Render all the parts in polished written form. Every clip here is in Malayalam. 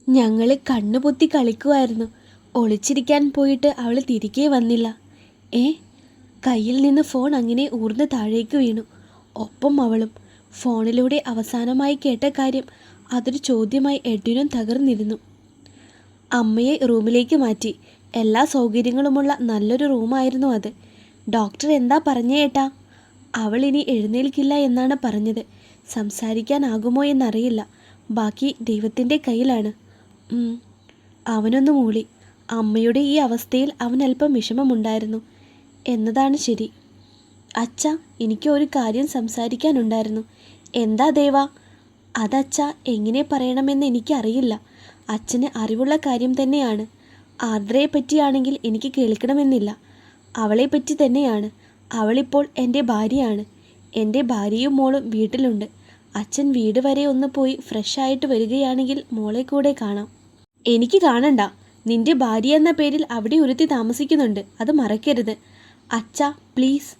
ഞങ്ങൾ കണ്ണുപൊത്തി കളിക്കുമായിരുന്നു. ഒളിച്ചിരിക്കാൻ പോയിട്ട് അവൾ തിരികെ വന്നില്ല. ഏ കയ്യിൽ നിന്ന് ഫോൺ അങ്ങനെ ഊർന്ന് താഴേക്ക് വീണു. ഒപ്പം അവളും. ഫോണിലൂടെ അവസാനമായി കേട്ട കാര്യം അതൊരു ചോദ്യമായി എഡ്വിനും തകർന്നിരുന്നു. അമ്മയെ റൂമിലേക്ക് മാറ്റി. എല്ലാ സൗകര്യങ്ങളുമുള്ള നല്ലൊരു റൂമായിരുന്നു അത്. ഡോക്ടർ എന്താ പറഞ്ഞേ ഏട്ടാ? അവൾ ഇനി എഴുന്നേൽക്കില്ല എന്നാണ് പറഞ്ഞത്. സംസാരിക്കാനാകുമോ എന്നറിയില്ല. ബാക്കി ദൈവത്തിൻ്റെ കയ്യിലാണ്. അവനൊന്ന് മൂളി. അമ്മയുടെ ഈ അവസ്ഥയിൽ അവനല്പം വിഷമമുണ്ടായിരുന്നു എന്നതാണ് ശരി. അച്ഛ, എനിക്ക് ഒരു കാര്യം സംസാരിക്കാനുണ്ടായിരുന്നു. എന്താ ദേവാ? അതച്ഛ എങ്ങനെ പറയണമെന്ന് എനിക്കറിയില്ല. അച്ഛന് അറിവുള്ള കാര്യം തന്നെയാണ്. ആർദ്രയെ പറ്റിയാണെങ്കിൽ എനിക്ക് കേൾക്കണമെന്നില്ല. അവളെപ്പറ്റി തന്നെയാണ്. അവളിപ്പോൾ എൻ്റെ ഭാര്യയാണ്. എൻ്റെ ഭാര്യയും മോളും വീട്ടിലുണ്ട്. അച്ഛൻ വീട് വരെ ഒന്ന് പോയി ഫ്രഷായിട്ട് വരികയാണെങ്കിൽ മോളെ കൂടെ കാണാം. എനിക്ക് കാണണ്ട. നിന്റെ ഭാര്യ എന്ന പേരിൽ അവിടെ ഒരുത്തി താമസിക്കുന്നുണ്ട്. അത് മറക്കരുത്. അച്ഛ പ്ലീസ്.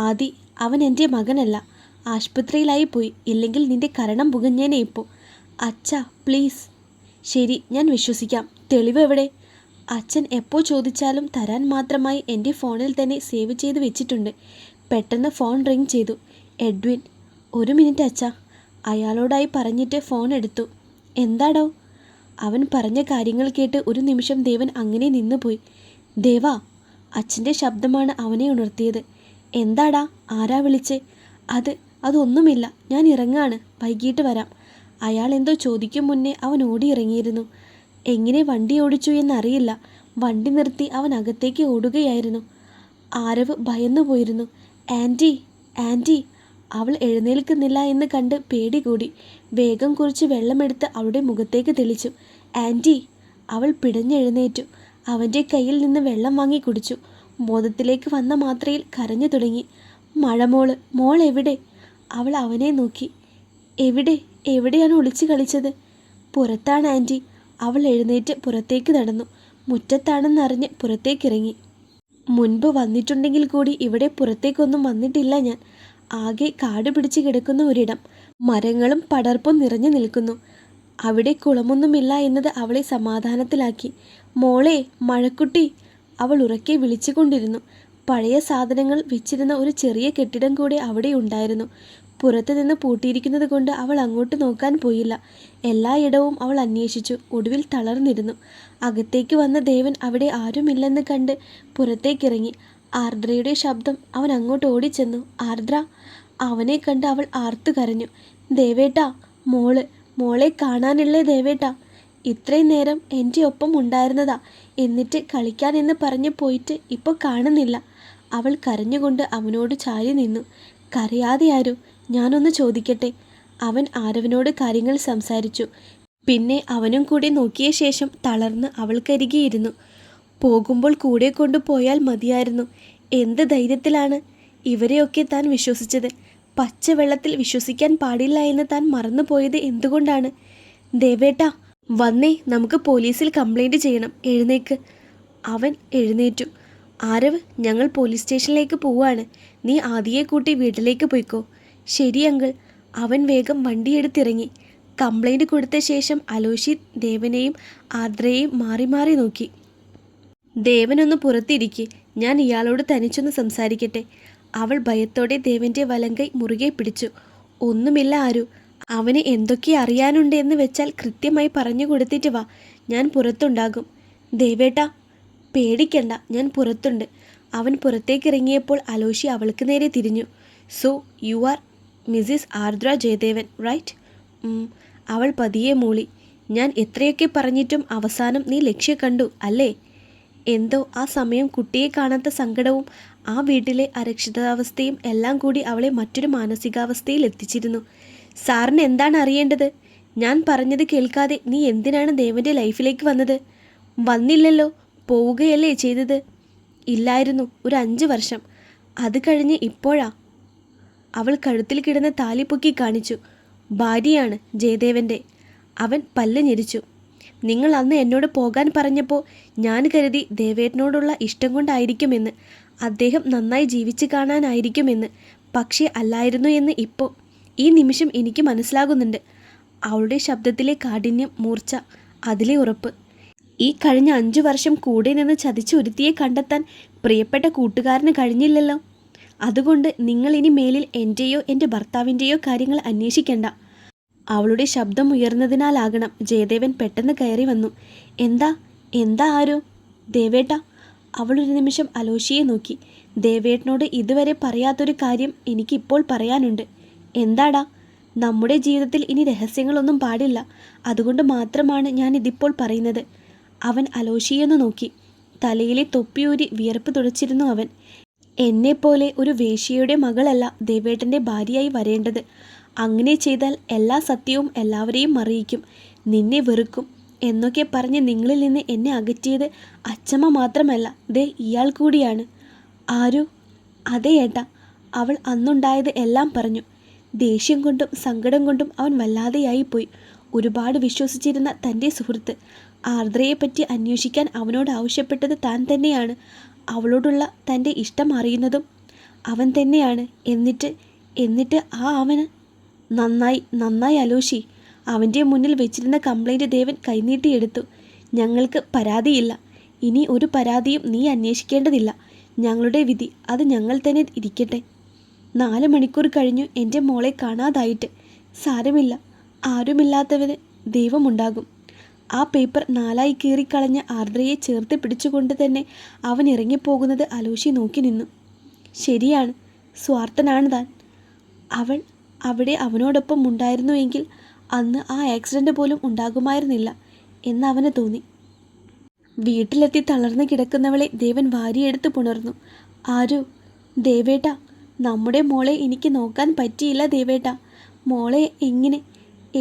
ആദി, അവൻ എൻ്റെ മകനല്ല. ആശുപത്രിയിലായി പോയി. ഇല്ലെങ്കിൽ നിന്റെ കരണം പുകഞ്ഞേനെ ഇപ്പോൾ. അച്ഛ പ്ലീസ്. ശരി, ഞാൻ വിശ്വസിക്കാം. തെളിവ് എവിടെ? അച്ഛൻ എപ്പോൾ ചോദിച്ചാലും തരാൻ മാത്രമായി എൻ്റെ ഫോണിൽ തന്നെ സേവ് ചെയ്ത് വെച്ചിട്ടുണ്ട്. പെട്ടെന്ന് ഫോൺ റിങ് ചെയ്തു. എഡ്വിൻ. ഒരു മിനിറ്റ് അച്ഛ. അയാളോടായി പറഞ്ഞിട്ട് ഫോൺ എടുത്തു. എന്താടോ? അവൻ പറഞ്ഞ കാര്യങ്ങൾ കേട്ട് ഒരു നിമിഷം ദേവൻ അങ്ങനെ നിന്നുപോയി. ദേവാ. അച്ഛൻ്റെ ശബ്ദമാണ് അവനെ ഉണർത്തിയത്. എന്താടാ? ആരാ വിളിച്ചേ? അതൊന്നുമില്ല. ഞാൻ ഇറങ്ങാണ്. വൈകിട്ട് വരാം. അയാൾ എന്തോ ചോദിക്കും മുന്നേ അവൻ ഓടിയിറങ്ങിയിരുന്നു. എങ്ങനെ വണ്ടി ഓടിച്ചു എന്നറിയില്ല. വണ്ടി നിർത്തി അവൻ അകത്തേക്ക് ഓടുകയായിരുന്നു. ആരവ് ഭയന്നു പോയിരുന്നു. Aunty, aunty. അവൾ എഴുന്നേൽക്കുന്നില്ല എന്ന് കണ്ട് പേടി കൂടി. വേഗം കുറിച്ച് വെള്ളമെടുത്ത് അവളുടെ മുഖത്തേക്ക് തെളിച്ചു. ആൻറ്റി. അവൾ പിടഞ്ഞെഴുന്നേറ്റു. അവൻ്റെ കയ്യിൽ നിന്ന് വെള്ളം വാങ്ങി കുടിച്ചു. ബോധത്തിലേക്ക് വന്ന മാത്രയിൽ കരഞ്ഞു തുടങ്ങി. മഴമോള്, മോൾ എവിടെ? അവൾ അവനെ നോക്കി. എവിടെയാണ് ഒളിച്ചു കളിച്ചത്? പുറത്താണ് ആൻറ്റി. അവൾ എഴുന്നേറ്റ് പുറത്തേക്ക് നടന്നു. മുറ്റത്താണെന്നറിഞ്ഞ് പുറത്തേക്കിറങ്ങി. മുൻപ് വന്നിട്ടുണ്ടെങ്കിൽ കൂടി ഇവിടെ പുറത്തേക്കൊന്നും വന്നിട്ടില്ല ഞാൻ. ആകെ കാട് പിടിച്ച് കിടക്കുന്ന ഒരിടം. മരങ്ങളും പടർപ്പും നിറഞ്ഞു നിൽക്കുന്നു. അവിടെ കുളമൊന്നുമില്ല എന്നത് അവളെ സമാധാനത്തിലാക്കി. മോളെ, മഴക്കുട്ടി. അവൾ ഉറക്കെ വിളിച്ചുകൊണ്ടിരുന്നു. പഴയ സാധനങ്ങൾ വെച്ചിരുന്ന ഒരു ചെറിയ കെട്ടിടം കൂടി അവിടെ ഉണ്ടായിരുന്നു. പുറത്തു നിന്ന് പൂട്ടിയിരിക്കുന്നത് കൊണ്ട് അവൾ അങ്ങോട്ട് നോക്കാൻ പോയില്ല. എല്ലായിടവും അവൾ അന്വേഷിച്ചു. ഒടുവിൽ തളർന്നിരുന്നു. അകത്തേക്ക് വന്ന ദേവൻ അവിടെ ആരുമില്ലെന്ന് കണ്ട് പുറത്തേക്കിറങ്ങി. ആർദ്രയുടെ ശബ്ദം. അവൻ അങ്ങോട്ട് ഓടിച്ചെന്നു. ആർദ്ര. അവനെ കണ്ട് അവൾ ആർത്തു കരഞ്ഞു. ദേവേട്ടാ, മോളെ കാണാനില്ലേ ദേവേട്ടാ? ഇത്രയും നേരം എൻ്റെ ഒപ്പം ഉണ്ടായിരുന്നതാ. എന്നിട്ട് കളിക്കാൻ എന്ന് പറഞ്ഞു പോയിട്ട് ഇപ്പോൾ കാണുന്നില്ല. അവൾ കരഞ്ഞുകൊണ്ട് അവനോട് ചാരി നിന്നു. കരയാതെ ആരോ? ഞാനൊന്ന് ചോദിക്കട്ടെ? അവൻ ആരവനോട് കാര്യങ്ങൾ സംസാരിച്ചു. പിന്നെ അവനും കൂടി നോക്കിയ ശേഷം തളർന്ന് അവൾക്കരികെയിരുന്നു. പോകുമ്പോൾ കൂടെ കൊണ്ടുപോയാൽ മതിയായിരുന്നു. എന്ത് ധൈര്യത്തിലാണ് ഇവരെയൊക്കെ താൻ വിശ്വസിച്ചത്? പച്ചവെള്ളത്തിൽ വിശ്വസിക്കാൻ പാടില്ല എന്ന് താൻ മറന്നുപോയത് എന്തുകൊണ്ടാണ്? ദേവേട്ടാ, വന്നേ, നമുക്ക് പോലീസിൽ കംപ്ലൈൻറ്റ് ചെയ്യണം. എഴുന്നേക്ക്. അവൻ എഴുന്നേറ്റു. ആരവ്, ഞങ്ങൾ പോലീസ് സ്റ്റേഷനിലേക്ക് പോവാണ്. നീ ആദിയെ കൂട്ടി വീട്ടിലേക്ക് പോയിക്കോ. ശരി അങ്കിൾ. അവൻ വേഗം വണ്ടിയെടുത്തിറങ്ങി. കംപ്ലൈൻറ്റ് കൊടുത്ത ശേഷം അലോഷി ദേവനെയും ആർദ്രയെയും മാറി മാറി നോക്കി. ദേവനൊന്ന് പുറത്തിരിക്കെ, ഞാൻ ഇയാളോട് തനിച്ചൊന്ന് സംസാരിക്കട്ടെ. അവൾ ഭയത്തോടെ ദേവൻ്റെ വലങ്കൈ മുറുകെ പിടിച്ചു. ഒന്നുമില്ല ആരു. അവന് എന്തൊക്കെ അറിയാനുണ്ട് എന്ന് വെച്ചാൽ കൃത്യമായി പറഞ്ഞു കൊടുത്തിട്ട് വാ. ഞാൻ പുറത്തുണ്ടാകും. ദേവേട്ടാ, പേടിക്കണ്ട, ഞാൻ പുറത്തുണ്ട്. അവൻ പുറത്തേക്കിറങ്ങിയപ്പോൾ അലോഷി അവൾക്ക് നേരെ തിരിഞ്ഞു. So you are Mrs Ardra Jayadevan, right? അവൾ പതിയെ മൂളി. ഞാൻ എത്രയൊക്കെ പറഞ്ഞിട്ടും അവസാനം നീ ലക്ഷ്യം കണ്ടു അല്ലേ? എന്തോ ആ സമയം കുട്ടിയെ കാണാത്ത സങ്കടവും ആ വീട്ടിലെ അരക്ഷിതാവസ്ഥയും എല്ലാം കൂടി അവളെ മറ്റൊരു മാനസികാവസ്ഥയിൽ എത്തിച്ചിരുന്നു. സാറിന് എന്താണ് അറിയേണ്ടത്? ഞാൻ പറഞ്ഞത് കേൾക്കാതെ നീ എന്തിനാണ് ദേവൻ്റെ ലൈഫിലേക്ക് വന്നത്? വന്നില്ലല്ലോ, പോവുകയല്ലേ ചെയ്തത്? ഇല്ലായിരുന്നു, ഒരു 5 വർഷം. അത് കഴിഞ്ഞ് ഇപ്പോഴാ? അവൾ കഴുത്തിൽ കിടന്ന താലി പൊക്കി കാണിച്ചു. ഭാര്യയാണ് ജയദേവൻ്റെ. അവൻ പല്ല് ഞെരിച്ചു. നിങ്ങൾ അന്ന് എന്നോട് പോകാൻ പറഞ്ഞപ്പോൾ ഞാൻ കരുതി ദേവേട്ടനോടുള്ള ഇഷ്ടം കൊണ്ടായിരിക്കുമെന്ന്, അദ്ദേഹം നന്നായി ജീവിച്ചു കാണാനായിരിക്കുമെന്ന്. പക്ഷേ അല്ലായിരുന്നു എന്ന് ഈ നിമിഷം എനിക്ക് മനസ്സിലാകുന്നുണ്ട്. അവളുടെ ശബ്ദത്തിലെ കാഠിന്യം, മൂർച്ച. അതിലെ ഉറപ്പ്. ഈ കഴിഞ്ഞ 5 വർഷം കൂടെ നിന്ന് ചതിച്ചൊരുത്തിയെ കണ്ടെത്താൻ പ്രിയപ്പെട്ട കൂട്ടുകാരന് കഴിഞ്ഞില്ലല്ലോ. അതുകൊണ്ട് നിങ്ങൾ ഇനി മേലിൽ എൻ്റെയോ എൻ്റെ ഭർത്താവിൻ്റെയോ കാര്യങ്ങൾ അന്വേഷിക്കണ്ട. അവളുടെ ശബ്ദം ഉയർന്നതിനാലാകണം ജയദേവൻ പെട്ടെന്ന് കയറി വന്നു. എന്താ എന്താ ആരോ? ദേവേട്ട. അവളൊരു നിമിഷം അലോഷിയെ നോക്കി. ദേവേട്ടനോട് ഇതുവരെ പറയാത്തൊരു കാര്യം എനിക്കിപ്പോൾ പറയാനുണ്ട്. എന്താടാ? നമ്മുടെ ജീവിതത്തിൽ ഇനി രഹസ്യങ്ങളൊന്നും പാടില്ല. അതുകൊണ്ട് മാത്രമാണ് ഞാൻ ഇതിപ്പോൾ പറയുന്നത്. അവൻ അലോഷിയെന്ന് നോക്കി. തലയിലെ തൊപ്പിയൂരി വിയർപ്പ് തുടച്ചിരുന്നു അവൻ. എന്നെപ്പോലെ ഒരു വേശ്യയുടെ മകളല്ല ദേവേട്ടൻ്റെ ഭാര്യയായി വരേണ്ടത്. അങ്ങനെ ചെയ്താൽ എല്ലാ സത്യവും എല്ലാവരെയും അറിയിക്കും. നിന്നെ വെറുക്കും എന്നൊക്കെ പറഞ്ഞ് നിങ്ങളിൽ നിന്ന് എന്നെ അകറ്റിയത് അച്ചമ്മ മാത്രമല്ല, ദേ ഇയാൾ കൂടിയാണ്. ആരു? അതെ ഏട്ടാ. അവൾ അന്നുണ്ടായത് എല്ലാം പറഞ്ഞു. ദേഷ്യം കൊണ്ടും സങ്കടം കൊണ്ടും അവൻ വല്ലാതെയായിപ്പോയി. ഒരുപാട് വിശ്വസിച്ചിരുന്ന തൻ്റെ സുഹൃത്ത് ആർദ്രയെപ്പറ്റി അന്വേഷിക്കാൻ അവനോട് ആവശ്യപ്പെട്ടത് താൻ തന്നെയാണ്. അവളോടുള്ള തൻ്റെ ഇഷ്ടം അറിയുന്നതും അവൻ തന്നെയാണ്. എന്നിട്ട് ആ അവന് നന്നായി അലോഷി. അവൻ്റെ മുന്നിൽ വെച്ചിരുന്ന കംപ്ലൈൻറ്റ് ദേവൻ കൈനീട്ടിയെടുത്തു. ഞങ്ങൾക്ക് പരാതിയില്ല. ഇനി ഒരു പരാതിയും നീ അന്വേഷിക്കേണ്ടതില്ല. ഞങ്ങളുടെ വിധി അത് ഞങ്ങൾ തന്നെ ഇരിക്കട്ടെ. 4 മണിക്കൂർ കഴിഞ്ഞു എൻ്റെ മോളെ കാണാതായിട്ട്. സാരമില്ല, ആരുമില്ലാത്തവന് ദൈവമുണ്ടാകും. ആ പേപ്പർ 4ആയി കീറിക്കളഞ്ഞ ആർദ്രയെ ചേർത്ത് പിടിച്ചുകൊണ്ട് തന്നെ അവൻ ഇറങ്ങിപ്പോകുന്നത് അലോഷി നോക്കി നിന്നു. ശരിയാണ്, സ്വാർത്ഥനാണ് താൻ. അവൾ അവിടെ അവനോടൊപ്പം ഉണ്ടായിരുന്നുവെങ്കിൽ അന്ന് ആ ആക്സിഡൻ്റ് പോലും ഉണ്ടാകുമായിരുന്നില്ല എന്ന് അവന് തോന്നി. വീട്ടിലെത്തി തളർന്നു കിടക്കുന്നവളെ ദേവൻ വാരിയെടുത്ത് പുണർന്നു. ആരു? ദേവേട്ട, നമ്മുടെ മോളെ എനിക്ക് നോക്കാൻ പറ്റിയില്ല ദേവേട്ട. മോളെ എങ്ങനെ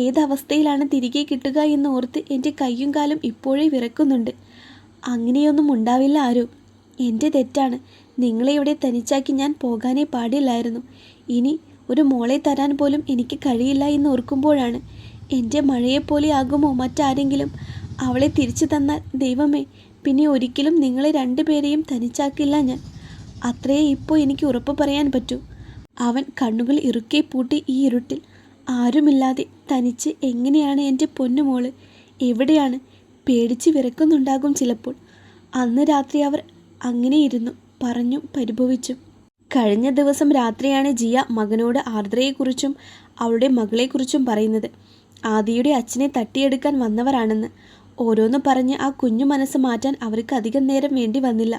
ഏതവസ്ഥയിലാണ് തിരികെ കിട്ടുക എന്ന് ഓർത്ത് എൻ്റെ കയ്യും കാലും ഇപ്പോഴേ വിറക്കുന്നുണ്ട്. അങ്ങനെയൊന്നും ഉണ്ടാവില്ല ആരു. എൻ്റെ തെറ്റാണ്. നിങ്ങളെ ഇവിടെ തനിച്ചാക്കി ഞാൻ പോകാനേ പാടില്ലായിരുന്നു. ഇനി ഒരു മോളെ തരാൻ പോലും എനിക്ക് കഴിയില്ല എന്ന് ഓർക്കുമ്പോഴാണ്. എൻ്റെ മഴയെപ്പോലെ ആകുമോ മറ്റാരെങ്കിലും? അവളെ തിരിച്ചു തന്നാൽ ദൈവമേ, പിന്നെ ഒരിക്കലും നിങ്ങളെ 2 പേരെയും തനിച്ചാക്കില്ല ഞാൻ. അത്രയേ ഇപ്പോൾ എനിക്ക് ഉറപ്പ് പറയാൻ പറ്റൂ. അവൻ കണ്ണുകൾ ഇറുക്കെ പൂട്ടി ഈ ഇരുട്ടിൽ ആരുമില്ലാതെ തനിച്ച് എങ്ങനെയാണ് എൻ്റെ പൊന്നുമോള്? എവിടെയാണ്? പേടിച്ച് വിറക്കുന്നുണ്ടാകും ചിലപ്പോൾ. അന്ന് രാത്രി അവർ അങ്ങനെയിരുന്നു പറഞ്ഞും പരിഭവിച്ചും. കഴിഞ്ഞ ദിവസം രാത്രിയാണ് ജിയ മകനോട് ആർദ്രയെക്കുറിച്ചും അവളുടെ മകളെക്കുറിച്ചും പറയുന്നത്. ആദിയുടെ അച്ഛനെ തട്ടിയെടുക്കാൻ വന്നവരാണെന്ന്. ഓരോന്ന് പറഞ്ഞ് ആ കുഞ്ഞു മനസ്സ് മാറ്റാൻ അവർക്ക് അധികം നേരം വേണ്ടി വന്നില്ല.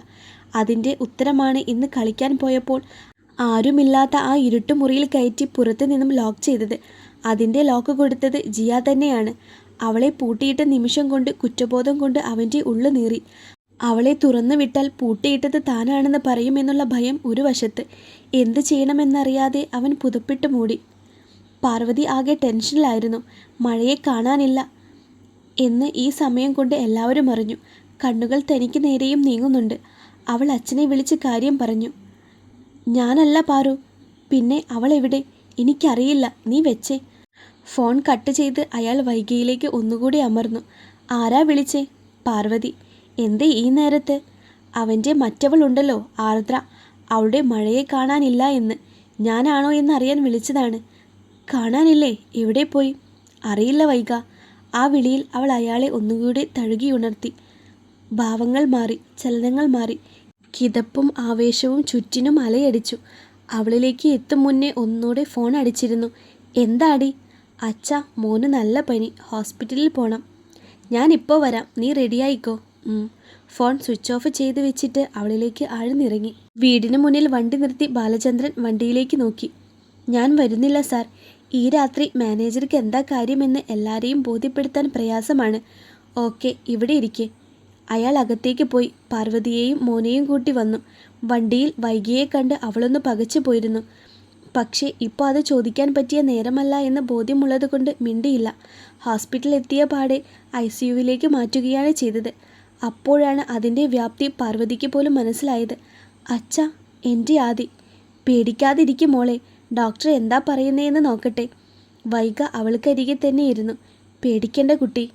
അതിൻ്റെ ഉത്തരമാണ് ഇന്ന് കളിക്കാൻ പോയപ്പോൾ ആരുമില്ലാത്ത ആ ഇരുട്ടുമുറിയിൽ കയറ്റി പുറത്തു നിന്നും ലോക്ക് ചെയ്തത്. അതിൻ്റെ ലോക്ക് കൊടുത്തത് ജിയ തന്നെയാണ്. അവളെ പൂട്ടിയിട്ട നിമിഷം കൊണ്ട് കുറ്റബോധം കൊണ്ട് അവൻ്റെ ഉള്ളു നീറി. അവളെ തുറന്നു വിട്ടാൽ പൂട്ടിയിട്ടത് താനാണെന്ന് പറയുമെന്നുള്ള ഭയം ഒരു വശത്ത്. എന്ത് ചെയ്യണമെന്നറിയാതെ അവൻ പുതപ്പിട്ട് മൂടി. പാർവതി ആകെ ടെൻഷനിലായിരുന്നു. മഴയെ കാണാനില്ല എന്ന് ഈ സമയം കൊണ്ട് എല്ലാവരും അറിഞ്ഞു. കണ്ണുകൾ തനിക്ക് നേരെയും നീങ്ങുന്നുണ്ട്. അവൾ അച്ഛനെ വിളിച്ച് കാര്യം പറഞ്ഞു. ഞാനല്ല പാറു. പിന്നെ അവൾ എവിടെ? എനിക്കറിയില്ല. നീ വെച്ചേ. ഫോൺ കട്ട് ചെയ്ത് അയാൾ വൈകിയിലേക്ക് ഒന്നുകൂടി അമർന്നു. ആരാ വിളിച്ചേ? പാർവതി. എന്തേ ഈ നേരത്ത്? അവൻ്റെ മറ്റവളുണ്ടല്ലോ ആർദ്ര. അവളുടെ മഴയെ കാണാനില്ല എന്ന്. ഞാനാണോ എന്നറിയാൻ വിളിച്ചതാണ്. കാണാനില്ലേ? എവിടെ പോയി? അറിയില്ല വൈക. ആ വിളിയിൽ അവൾ അയാളെ ഒന്നുകൂടി തഴുകിയുണർത്തി. ഭാവങ്ങൾ മാറി, ചലനങ്ങൾ മാറി. കിതപ്പും ആവേശവും ചുറ്റിനും അലയടിച്ചു. അവളിലേക്ക് എത്തും മുന്നേ ഒന്നുകൂടെ ഫോൺ അടിച്ചിരുന്നു. എന്താടി? അച്ഛാ, മോന് നല്ല പനി, ഹോസ്പിറ്റലിൽ പോണം. ഞാനിപ്പോൾ വരാം, നീ റെഡിയായിക്കോ. ഫോൺ സ്വിച്ച് ഓഫ് ചെയ്ത് വെച്ചിട്ട് അവളിലേക്ക് ആഴ്ന്നിറങ്ങി. വീടിന് മുന്നിൽ വണ്ടി നിർത്തി ബാലചന്ദ്രൻ വണ്ടിയിലേക്ക് നോക്കി. ഞാൻ വരുന്നില്ല സാർ. ഈ രാത്രി മാനേജർക്ക് എന്താ കാര്യമെന്ന് എല്ലാവരെയും ബോധ്യപ്പെടുത്താൻ പ്രയാസമാണ്. ഓക്കെ, ഇവിടെ ഇരിക്കെ. അയാൾ അകത്തേക്ക് പോയി പാർവതിയെയും മോനെയും കൂട്ടി വന്നു. വണ്ടിയിൽ വൈകിയെ കണ്ട് അവളൊന്ന് പകച്ചു പോയിരുന്നു. പക്ഷേ ഇപ്പോൾ അത് ചോദിക്കാൻ പറ്റിയ നേരമല്ല എന്ന് ബോധ്യമുള്ളത് കൊണ്ട് മിണ്ടിയില്ല. ഹോസ്പിറ്റലിൽ എത്തിയ പാടെ ICUവിലേക്ക് മാറ്റുകയാണ് ചെയ്തത്. അപ്പോഴാണ് അതിൻ്റെ വ്യാപ്തി പാർവതിക്ക് പോലും മനസ്സിലായത്. അച്ഛാ, എൻ്റെ ആദി. പേടിക്കാതിരിക്കും മോളെ. ഡോക്ടർ എന്താ പറയുന്നതെന്ന് നോക്കട്ടെ. വൈക അവൾക്കരികെ തന്നെ ഇരുന്നു. പേടിക്കേണ്ട കുട്ടി.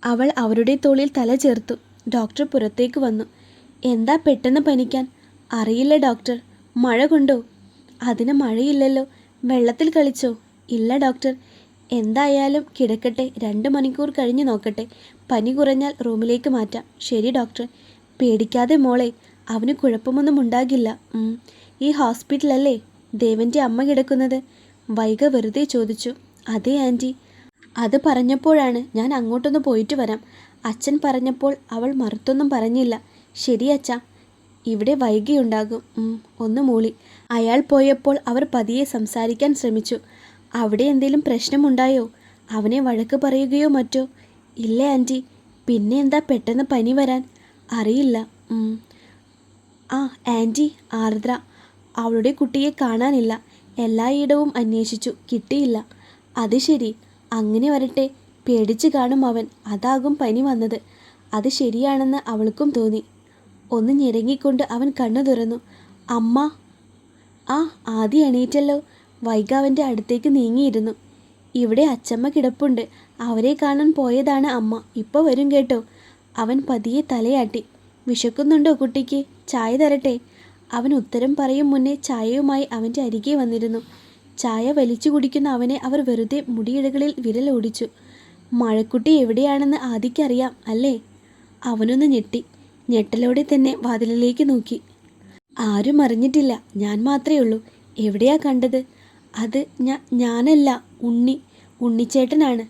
അവൾ അവരുടെ തോളിൽ തല ചേർത്തു. ഡോക്ടർ പുറത്തേക്ക് വന്നു. എന്താ പെട്ടെന്ന് പനിക്കാൻ? അറിയില്ല ഡോക്ടർ. മഴ കൊണ്ടോ? അതിന് മഴയില്ലല്ലോ. വെള്ളത്തിൽ കളിച്ചോ? ഇല്ല ഡോക്ടർ. എന്തായാലും കിടക്കട്ടെ, 2 മണിക്കൂർ കഴിഞ്ഞ് നോക്കട്ടെ. പനി കുറഞ്ഞാൽ റൂമിലേക്ക് മാറ്റാം. ശരി ഡോക്ടർ. പേടിക്കാതെ മോളെ, അവന് കുഴപ്പമൊന്നും ഉണ്ടാകില്ല. ഈ ഹോസ്പിറ്റലല്ലേ ദേവൻ്റെ അമ്മ കിടക്കുന്നത്? വൈഗ വെറുതെ ചോദിച്ചു. അതെ ആൻറ്റി. അത് പറഞ്ഞപ്പോഴാണ് ഞാൻ അങ്ങോട്ടൊന്ന് പോയിട്ട് വരാം. അച്ഛൻ പറഞ്ഞപ്പോൾ അവൾ മറുത്തൊന്നും പറഞ്ഞില്ല. ശരി അച്ഛാ, ഇവിടെ വൈകിയുണ്ടാകും. ഒന്ന് മൂളി. അയാൾ പോയപ്പോൾ അവർ പതിയെ സംസാരിക്കാൻ ശ്രമിച്ചു. അവിടെ എന്തെങ്കിലും പ്രശ്നമുണ്ടായോ? അവനെ വഴക്ക് പറയുകയോ മറ്റോ? ഇല്ല ആൻറ്റി. പിന്നെ എന്താ പെട്ടെന്ന് പനി വരാൻ? അറിയില്ല. ആ ആൻറ്റി, ആർദ്ര. അവളുടെ കുട്ടിയെ കാണാനില്ല. എല്ലായിടവും അന്വേഷിച്ചു, കിട്ടിയില്ല. അത് ശരി. അങ്ങനെ വരട്ടെ. പേടിച്ച് കാണും അവൻ. അതാകും പനി വന്നത്. അത് ശരിയാണെന്ന് അവൾക്കും തോന്നി. ഒന്ന് ഞെരങ്ങിക്കൊണ്ട് അവൻ കണ്ണു തുറന്നു. അമ്മ. ആ, ആദ്യം എണീറ്റല്ലോ. വൈഗ അവൻ്റെ അടുത്തേക്ക് നീങ്ങിയിരുന്നു. ഇവിടെ അച്ചമ്മ കിടപ്പുണ്ട്. അവരെ കാണാൻ പോയതാണ് അമ്മ. ഇപ്പോൾ വരും കേട്ടോ. അവൻ പതിയെ തലയാട്ടി. വിശക്കുന്നുണ്ടോ കുട്ടിക്ക്? ചായ തരട്ടെ? അവൻ ഉത്തരം പറയും മുന്നേ ചായയുമായി അവൻ്റെ അരികെ വന്നിരുന്നു. ചായ വലിച്ചു കുടിക്കുന്ന അവനെ അവർ വെറുതെ മുടിയിഴകളിൽ വിരൽ ഓടിച്ചു. മഴക്കുട്ടി എവിടെയാണെന്ന് ആദിക്കറിയാം അല്ലേ? അവനൊന്ന് ഞെട്ടി. ഞെട്ടലോടെ തന്നെ വാതിലിലേക്ക് നോക്കി. ആരും അറിഞ്ഞിട്ടില്ല, ഞാൻ മാത്രമേ ഉള്ളൂ. എവിടെയാ കണ്ടത്? അത് ഞാനല്ല, ഉണ്ണിച്ചേട്ടനാണ്.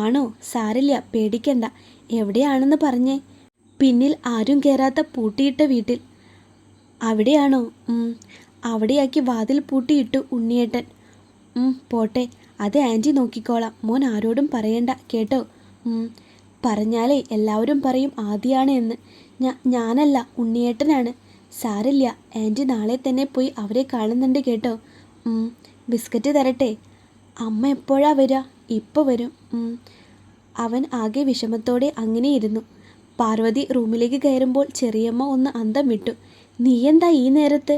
ആണോ? സാരില്ല, പേടിക്കണ്ട. എവിടെയാണെന്ന് പറഞ്ഞേ. പിന്നിൽ ആരും കയറാത്ത പൂട്ടിയിട്ട വീട്ടിൽ. അവിടെയാണോ? അവിടെയാക്കി വാതിൽ പൂട്ടിയിട്ടു ഉണ്ണിയേട്ടൻ. പോട്ടെ, അത് ആൻറ്റി നോക്കിക്കോളാം. മോൻ ആരോടും പറയണ്ട കേട്ടോ. പറഞ്ഞാലേ എല്ലാവരും പറയും ആദിയാണ് എന്ന്. ഞാനല്ല, ഉണ്ണിയേട്ടനാണ്. സാരില്ല, ആൻറ്റി നാളെ തന്നെ പോയി അവരെ കാണുന്നുണ്ട് കേട്ടോ. ബിസ്ക്കറ്റ് തരട്ടെ? അമ്മ എപ്പോഴാ വരിക? ഇപ്പോൾ വരും. അവൻ ആകെ വിഷമത്തോടെ അങ്ങനെയിരുന്നു. പാർവതി റൂമിലേക്ക് കയറുമ്പോൾ ചെറിയമ്മ ഒന്ന് അന്തം വിട്ടു. നീ എന്താ ഈ നേരത്ത്?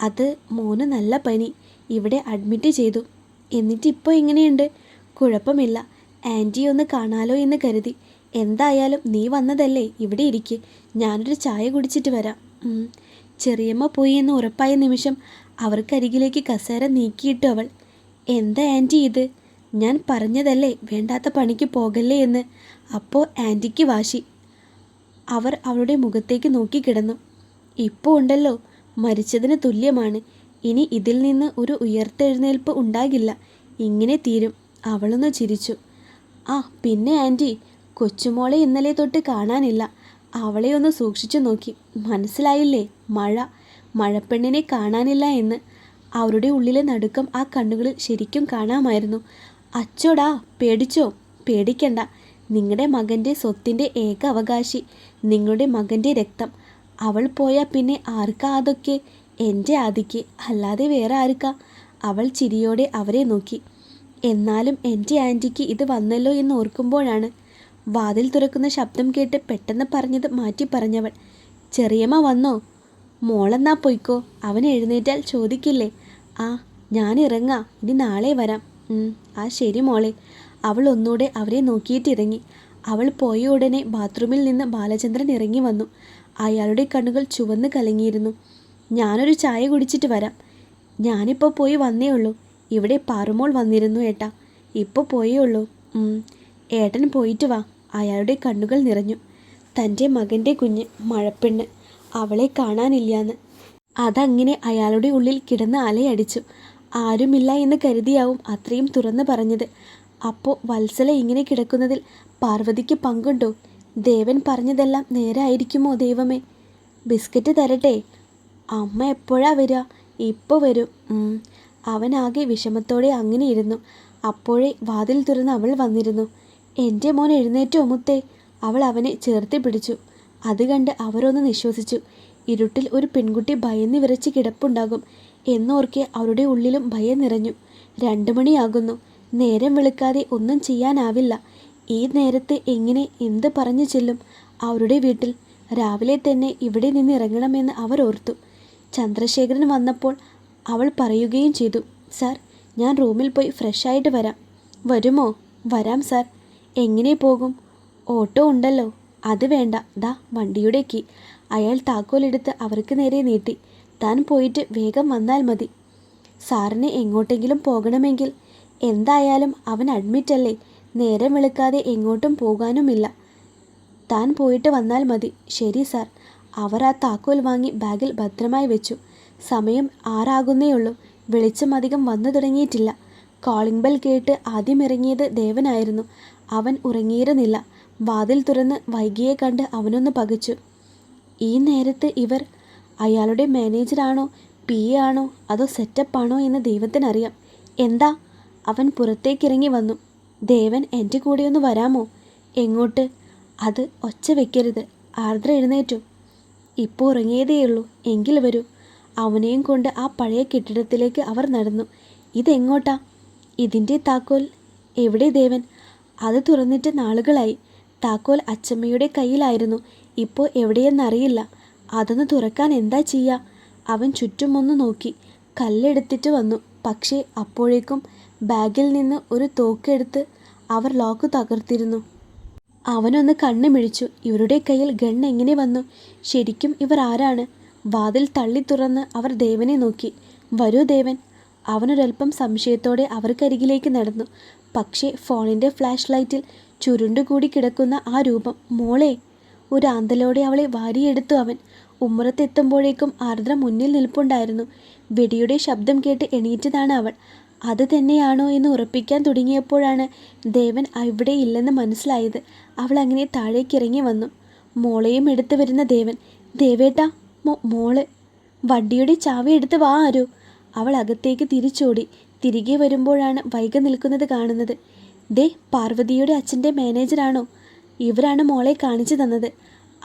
അത് മോന് നല്ല പനി. ഇവിടെ അഡ്മിറ്റ് ചെയ്തു. എന്നിട്ട് ഇപ്പോൾ എങ്ങനെയുണ്ട്? കുഴപ്പമില്ല. ആൻറ്റി ഒന്ന് കാണാലോ എന്ന് കരുതി. എന്തായാലും നീ വന്നതല്ലേ, ഇവിടെ ഇരിക്ക്. ഞാനൊരു ചായ കുടിച്ചിട്ട് വരാം. ചെറിയമ്മ പോയി എന്ന് ഉറപ്പായ നിമിഷം അവർക്കരികിലേക്ക് കസേര നീക്കിയിട്ടു അവൾ. എന്താ ആൻറ്റി ഇത്? ഞാൻ പറഞ്ഞതല്ലേ വേണ്ടാത്ത പണിക്ക് പോകല്ലേ എന്ന്. അപ്പോൾ ആൻറ്റിക്ക് വാശി. അവർ അവളുടെ മുഖത്തേക്ക് നോക്കിക്കിടന്നു. ഇപ്പോൾ ഉണ്ടല്ലോ, മരിച്ചതിന് തുല്യമാണ്. ഇനി ഇതിൽ നിന്ന് ഒരു ഉയർത്തെഴുന്നേൽപ്പ് ഉണ്ടാകില്ല. ഇങ്ങനെ തീരും. അവളൊന്ന് ചിരിച്ചു. ആ പിന്നെ ആൻറ്റി, കൊച്ചുമോളെ ഇന്നലെ തൊട്ട് കാണാനില്ല. അവളെ ഒന്ന് സൂക്ഷിച്ചു നോക്കി. മനസ്സിലായില്ലേ? മഴപ്പെണ്ണിനെ കാണാനില്ല എന്ന്. അവരുടെ ഉള്ളിലെ നടുക്കം ആ കണ്ണുകളിൽ ശരിക്കും കാണാമായിരുന്നു. അച്ചോടാ, പേടിച്ചോ? പേടിക്കണ്ട. നിങ്ങളുടെ മകൻ്റെ സ്വത്തിൻ്റെ ഏക അവകാശി, നിങ്ങളുടെ മകൻ്റെ രക്തം. അവൾ പോയാൽ പിന്നെ ആർക്കാ അതൊക്കെ? എൻ്റെ ആദിക്ക്, അല്ലാതെ വേറെ ആർക്കാ? അവൾ ചിരിയോടെ അവരെ നോക്കി. എന്നാലും എൻ്റെ ആൻറ്റിക്ക് ഇത് വന്നല്ലോ എന്ന് ഓർക്കുമ്പോഴാണ്. വാതിൽ തുറക്കുന്ന ശബ്ദം കേട്ട് പെട്ടെന്ന് പറഞ്ഞത് മാറ്റി പറഞ്ഞവൾ. ചെറിയമ്മ വന്നോ? മോളെന്നാ പൊയ്ക്കോ. അവൻ എഴുന്നേറ്റാൽ ചോദിക്കില്ലേ? ആ, ഞാൻ ഇറങ്ങാം. ഇനി നാളെ വരാം. ആ ശരി മോളെ. അവൾ ഒന്നുകൂടെ അവരെ നോക്കിയിട്ടിറങ്ങി. അവൾ പോയ ഉടനെ ബാത്റൂമിൽ നിന്ന് ബാലചന്ദ്രൻ ഇറങ്ങി വന്നു. അയാളുടെ കണ്ണുകൾ ചുവന്ന് കലങ്ങിയിരുന്നു. ഞാനൊരു ചായ കുടിച്ചിട്ട് വരാം. ഞാനിപ്പോൾ പോയി വന്നേ ഉള്ളൂ. ഇവിടെ പാറുമോൾ വന്നിരുന്നു ഏട്ടാ. ഇപ്പോൾ പോയേ ഉള്ളൂ. ഏട്ടൻ പോയിട്ട് വാ. അയാളുടെ കണ്ണുകൾ നിറഞ്ഞു. തൻ്റെ മകൻ്റെ കുഞ്ഞ് മഴപ്പെണ്ണ്, അവളെ കാണാനില്ലാന്ന്. അതങ്ങനെ അയാളുടെ ഉള്ളിൽ കിടന്ന് അലയടിച്ചു. ആരുമില്ല എന്ന് കരുതിയാവും അത്രയും തുറന്നു പറഞ്ഞത്. അപ്പോൾ വത്സല ഇങ്ങനെ കിടക്കുന്നതിൽ പാർവതിക്ക് പങ്കുണ്ടോ? ദേവൻ പറഞ്ഞതെല്ലാം നേരായിരിക്കുമോ ദൈവമേ? ബിസ്ക്കറ്റ് തരട്ടെ? അമ്മ എപ്പോഴാ വരിക? ഇപ്പോൾ വരും. അവനാകെ വിഷമത്തോടെ അങ്ങനെ ഇരുന്നു. അപ്പോഴേ വാതിൽ തുറന്ന് അവൾ വന്നിരുന്നു. എൻ്റെ മോൻ എഴുന്നേറ്റോ മുത്തേ? അവൾ അവനെ ചേർത്ത് പിടിച്ചു. അത് കണ്ട് അവരൊന്ന് നിശ്വസിച്ചു. ഇരുട്ടിൽ ഒരു പെൺകുട്ടി ഭയന്ന് വിറച്ച് കിടപ്പുണ്ടാകും എന്നോർക്കെ അവരുടെ ഉള്ളിലും ഭയം നിറഞ്ഞു. 2 മണിയാകുന്നു. നേരം വെളുക്കാതെ ഒന്നും ചെയ്യാനാവില്ല. ഈ നേരത്തെ എങ്ങനെ എന്ത് പറഞ്ഞു ചെല്ലും അവരുടെ വീട്ടിൽ? രാവിലെ തന്നെ ഇവിടെ നിന്ന് ഇറങ്ങണമെന്ന് അവർ ഓർത്തു. ചന്ദ്രശേഖരൻ വന്നപ്പോൾ അവൾ പറയുകയും ചെയ്തു. സാർ, ഞാൻ റൂമിൽ പോയി ഫ്രഷായിട്ട് വരാം. വരുമോ? വരാം സാർ. എങ്ങനെ പോകും? ഓട്ടോ ഉണ്ടല്ലോ. അത് വേണ്ട, ദാ വണ്ടിയുടെ കീ. അയാൾ താക്കോലെടുത്ത് അവർക്ക് നേരെ നീട്ടി. താൻ പോയിട്ട് വേഗം വന്നാൽ മതി. സാറിന് എങ്ങോട്ടെങ്കിലും പോകണമെങ്കിൽ. എന്തായാലും അവൻ അഡ്മിറ്റല്ലേ. നേരം വെളുക്കാതെ എങ്ങോട്ടും പോകാനുമില്ല. താൻ പോയിട്ട് വന്നാൽ മതി. ശരി സാർ. അവർ ആ താക്കോൽ വാങ്ങി ബാഗിൽ ഭദ്രമായി വെച്ചു. സമയം 6 ആകുന്നേയുള്ളൂ. വെളിച്ചം അധികം വന്നു തുടങ്ങിയിട്ടില്ല. കോളിംഗ് ബെൽ കേട്ട് ആദ്യം ഇറങ്ങിയത് ദേവനായിരുന്നു. അവൻ ഉറങ്ങിയിരുന്നില്ല. വാതിൽ തുറന്ന് വൈകിയെ കണ്ട് അവനൊന്ന് പകച്ചു. ഈ നേരത്ത് ഇവർ അയാളുടെ മാനേജറാണോ, PA ആണോ, അതോ സെറ്റപ്പാണോ എന്ന് ദൈവത്തിനറിയാം. എന്താ? അവൻ പുറത്തേക്കിറങ്ങി വന്നു. ദേവൻ, എൻ്റെ കൂടെ ഒന്ന് വരാമോ? എങ്ങോട്ട്? അത് ഒച്ച വെക്കരുത്. ആർദ്ര എഴുന്നേറ്റു. ഇപ്പോൾ ഉറങ്ങിയതേയുള്ളൂ. എങ്കിൽ വരൂ. അവനെയും കൊണ്ട് ആ പഴയ കെട്ടിടത്തിലേക്ക് അവർ നടന്നു. ഇതെങ്ങോട്ടാ? ഇതിൻ്റെ താക്കോൽ എവിടെ ദേവൻ? അത് തുറന്നിട്ട് നാളുകളായി. താക്കോൽ അച്ചമ്മയുടെ കയ്യിലായിരുന്നു. ഇപ്പോൾ എവിടെയെന്നറിയില്ല. അതൊന്ന് തുറക്കാൻ എന്താ ചെയ്യുക? അവൻ ചുറ്റുമൊന്ന് നോക്കി. കല്ലെടുത്തിട്ട് വന്നു. പക്ഷേ അപ്പോഴേക്കും ബാഗിൽ നിന്ന് ഒരു തോക്കെടുത്ത് അവർ ലോക്ക് തകർത്തിരുന്നു. അവനൊന്ന് കണ്ണു മിഴിച്ചു. ഇവരുടെ കയ്യിൽ ഗൺ എങ്ങനെ വന്നു? ശരിക്കും ഇവർ ആരാണ്? വാതിൽ തള്ളി തുറന്ന് അവർ ദേവനെ നോക്കി. വരൂ ദേവൻ. അവനൊരൽപ്പം സംശയത്തോടെ അവർക്കരികിലേക്ക് നടന്നു. പക്ഷേ ഫോണിൻ്റെ ഫ്ലാഷ് ലൈറ്റിൽ ചുരുണ്ടുകൂടി കിടക്കുന്ന ആ രൂപം. മോളെ! ഒരു ആന്തലോടെ അവളെ വാരിയെടുത്തു അവൻ. ഉമ്മറത്തെത്തുമ്പോഴേക്കും ആർദ്ര മുന്നിൽ നിൽപ്പുണ്ടായിരുന്നു. വെടിയുടെ ശബ്ദം കേട്ട് എണീറ്റതാണ് അവൾ. അത് തന്നെയാണോ എന്ന് ഉറപ്പിക്കാൻ തുടങ്ങിയപ്പോഴാണ് ദേവൻ അവിടെ ഇല്ലെന്ന് മനസ്സിലായത്. അവൾ അങ്ങനെ താഴേക്കിറങ്ങി വന്നു. മോളെയും എടുത്തു വരുന്ന ദേവൻ. ദേവേട്ടാ! മോള്! വണ്ടിയുടെ ചാവി എടുത്ത് വാ ആരോ! അവൾ അകത്തേക്ക് തിരിച്ചോടി. തിരികെ വരുമ്പോഴാണ് വൈക നിൽക്കുന്നത് കാണുന്നത്. ദേ, പാർവതിയുടെ അച്ഛൻ്റെ മാനേജറാണോ? ഇവരാണ് മോളെ കാണിച്ചു തന്നത്.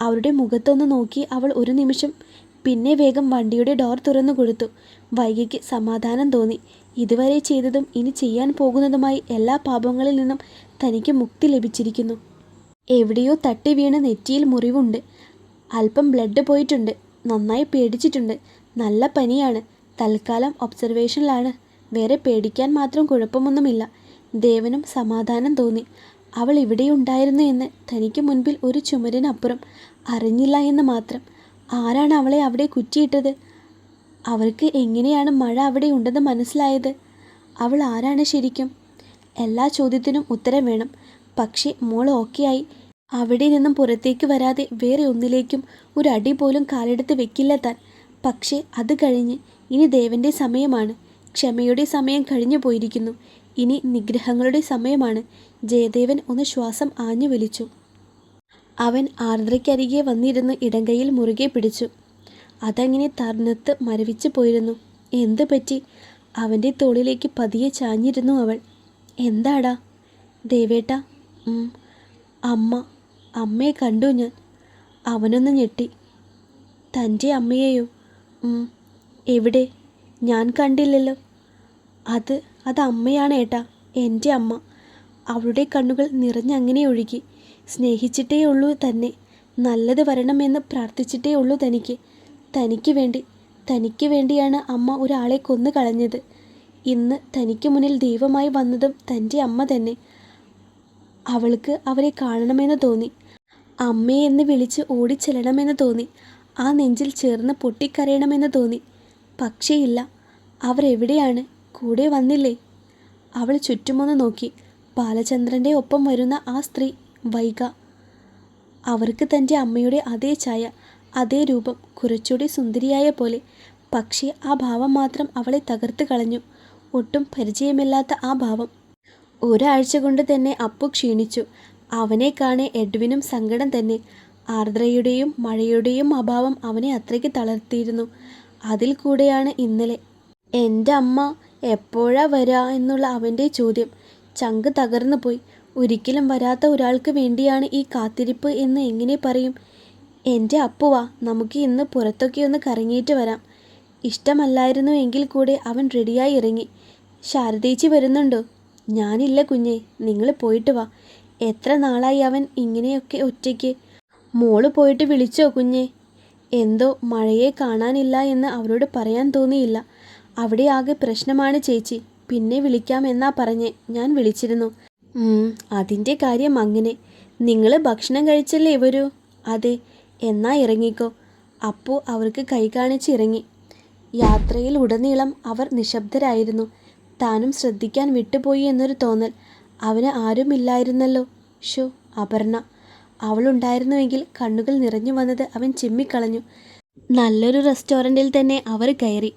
അവരുടെ മുഖത്തൊന്ന് നോക്കി അവൾ ഒരു നിമിഷം. പിന്നെ വേഗം വണ്ടിയുടെ ഡോർ തുറന്നു കൊടുത്തു. വൈകിക്ക് സമാധാനം തോന്നി. ഇതുവരെ ചെയ്തതും ഇനി ചെയ്യാൻ പോകുന്നതുമായി എല്ലാ പാപങ്ങളിൽ നിന്നും തനിക്ക് മുക്തി ലഭിച്ചിരിക്കുന്നു. എവിടെയോ തട്ടി വീണ് നെറ്റിയിൽ മുറിവുണ്ട്. അല്പം ബ്ലഡ് പോയിട്ടുണ്ട്. നന്നായി പേടിച്ചിട്ടുണ്ട്. നല്ല പനിയാണ്. തൽക്കാലം ഒബ്സർവേഷനിലാണ്. വേറെ പേടിക്കാൻ മാത്രം കുഴപ്പമൊന്നുമില്ല. ദേവനും സമാധാനം തോന്നി. അവൾ ഇവിടെയുണ്ടായിരുന്നു എന്ന് തനിക്ക് മുൻപിൽ ഒരു ചുമരിനപ്പുറം അറിഞ്ഞില്ല എന്ന് മാത്രം. ആരാണ് അവളെ അവിടെ കുറ്റിയിട്ടത്? അവർക്ക് എങ്ങനെയാണ് മഴ അവിടെ ഉണ്ടെന്ന് മനസ്സിലായത്? അവൾ ആരാണ് ശരിക്കും? എല്ലാ ചോദ്യത്തിനും ഉത്തരം വേണം. പക്ഷേ മോൾ ഓക്കെയായി. അവിടെ നിന്നും പുറത്തേക്ക് വരാതെ വേറെ ഒന്നിലേക്കും ഒരു അടി പോലും കാലെടുത്ത് വെക്കില്ല താൻ. പക്ഷേ അത് കഴിഞ്ഞ് ഇനി ദേവൻ്റെ സമയമാണ്. ക്ഷമയുടെ സമയം കഴിഞ്ഞു പോയിരിക്കുന്നു. ഇനി നിഗ്രഹങ്ങളുടെ സമയമാണ്. ജയദേവൻ ഒന്ന് ശ്വാസം ആഞ്ഞു വലിച്ചു. അവൻ ആർദ്രയ്ക്കരികെ വന്നിരുന്ന് ഇടങ്കൈയിൽ മുറുകെ പിടിച്ചു. അതങ്ങനെ തർന്നത്ത് മരവിച്ചു പോയിരുന്നു. എന്ത് പറ്റി? അവൻ്റെ തോളിലേക്ക് പതിയെ ചാഞ്ഞിരുന്നു അവൾ. എന്താടാ? ദേവേട്ട. അമ്മയെ കണ്ടു ഞാൻ. അവനൊന്ന് ഞെട്ടി. തൻ്റെ അമ്മയെയോ? എവിടെ? ഞാൻ കണ്ടില്ലല്ലോ. അത് അമ്മയാണ് ഏട്ടാ, എൻ്റെ അമ്മ. അവളുടെ കണ്ണുകൾ നിറഞ്ഞങ്ങനെ ഒഴുകി. സ്നേഹിച്ചിട്ടേ ഉള്ളൂ തന്നെ. നല്ലത് വരണമെന്ന് പ്രാർത്ഥിച്ചിട്ടേ ഉള്ളൂ തനിക്ക്. തനിക്ക് വേണ്ടിയാണ് അമ്മ ഒരാളെ കൊന്നു കളഞ്ഞത്. ഇന്ന് തനിക്ക് മുന്നിൽ ദൈവമായി വന്നതും തൻ്റെ അമ്മ തന്നെ. അവൾക്ക് അവരെ കാണണമെന്ന് തോന്നി. അമ്മയെന്ന് വിളിച്ച് ഓടിച്ചെല്ലണമെന്ന് തോന്നി. ആ നെഞ്ചിൽ ചേർന്ന് പൊട്ടിക്കരയണമെന്ന് തോന്നി. പക്ഷേ ഇല്ല. അവർ എവിടെയാണ്? കൂടെ വന്നില്ലേ? അവൾ ചുറ്റുമൊന്ന് നോക്കി. ബാലചന്ദ്രൻ്റെ ഒപ്പം വരുന്ന ആ സ്ത്രീ വൈക. അവർക്ക് തൻ്റെ അമ്മയുടെ അതേ ഛായ, അതേ രൂപം, കുറച്ചുകൂടി സുന്ദരിയായ പോലെ. പക്ഷേ ആ ഭാവം മാത്രം അവളെ തകർത്ത് കളഞ്ഞു. ഒട്ടും പരിചയമില്ലാത്ത ആ ഭാവം. ഒരാഴ്ച കൊണ്ട് തന്നെ അപ്പു ക്ഷീണിച്ചു. അവനെ കാണെ എഡ്വിനും സങ്കടം തന്നെ. ആർദ്രയുടെയും മഴയുടെയും അഭാവം അവനെ അത്രയ്ക്ക് തളർത്തിയിരുന്നു. അതിൽ കൂടെയാണ് ഇന്നലെ. എൻ്റെ അമ്മ എപ്പോഴാ വരാ എന്നുള്ള അവൻ്റെ ചോദ്യം. ചങ്ക് തകർന്നു പോയി. ഒരിക്കലും വരാത്ത ഒരാൾക്ക് വേണ്ടിയാണ് ഈ കാത്തിരിപ്പ് എന്ന് എങ്ങനെ പറയും? എൻ്റെ അപ്പുവാ, നമുക്ക് ഇന്ന് പുറത്തൊക്കെ ഒന്ന് കറങ്ങിയിട്ട് വരാം. ഇഷ്ടമല്ലായിരുന്നു എങ്കിൽ കൂടെ അവൻ റെഡിയായി ഇറങ്ങി. ശാരദേച്ചി വരുന്നുണ്ടോ? ഞാനില്ല കുഞ്ഞെ, നിങ്ങൾ പോയിട്ട് വാ. എത്ര നാളായി അവൻ ഇങ്ങനെയൊക്കെ ഒറ്റയ്ക്ക്. മോള് പോയിട്ട് വിളിച്ചോ കുഞ്ഞെ? എന്തോ മഴയെ കാണാനില്ല എന്ന് അവരോട് പറയാൻ തോന്നിയില്ല. അവിടെ ആകെ പ്രശ്നമാണ് ചേച്ചി. പിന്നെ വിളിക്കാം എന്നാ പറഞ്ഞേ. ഞാൻ വിളിച്ചിരുന്നു. അതിൻ്റെ കാര്യം അങ്ങനെ. നിങ്ങൾ ഭക്ഷണം കഴിച്ചല്ലേ വരൂ? അതെ. എന്നാ ഇറങ്ങിക്കോ. അപ്പു അവർക്ക് കൈ കാണിച്ച് ഇറങ്ങി. യാത്രയിൽ ഉടനീളം അവർ നിശബ്ദരായിരുന്നു. താനും ശ്രദ്ധിക്കാൻ വിട്ടുപോയി എന്നൊരു തോന്നൽ. അവന് ആരുമില്ലായിരുന്നല്ലോ. ഷോ, അപർണ. അവളുണ്ടായിരുന്നുവെങ്കിൽ കണ്ണുകൾ നിറഞ്ഞു വന്നത് അവൻ ചിമ്മിക്കളഞ്ഞു. നല്ലൊരു റെസ്റ്റോറൻറ്റിൽ തന്നെ അവർ കയറി.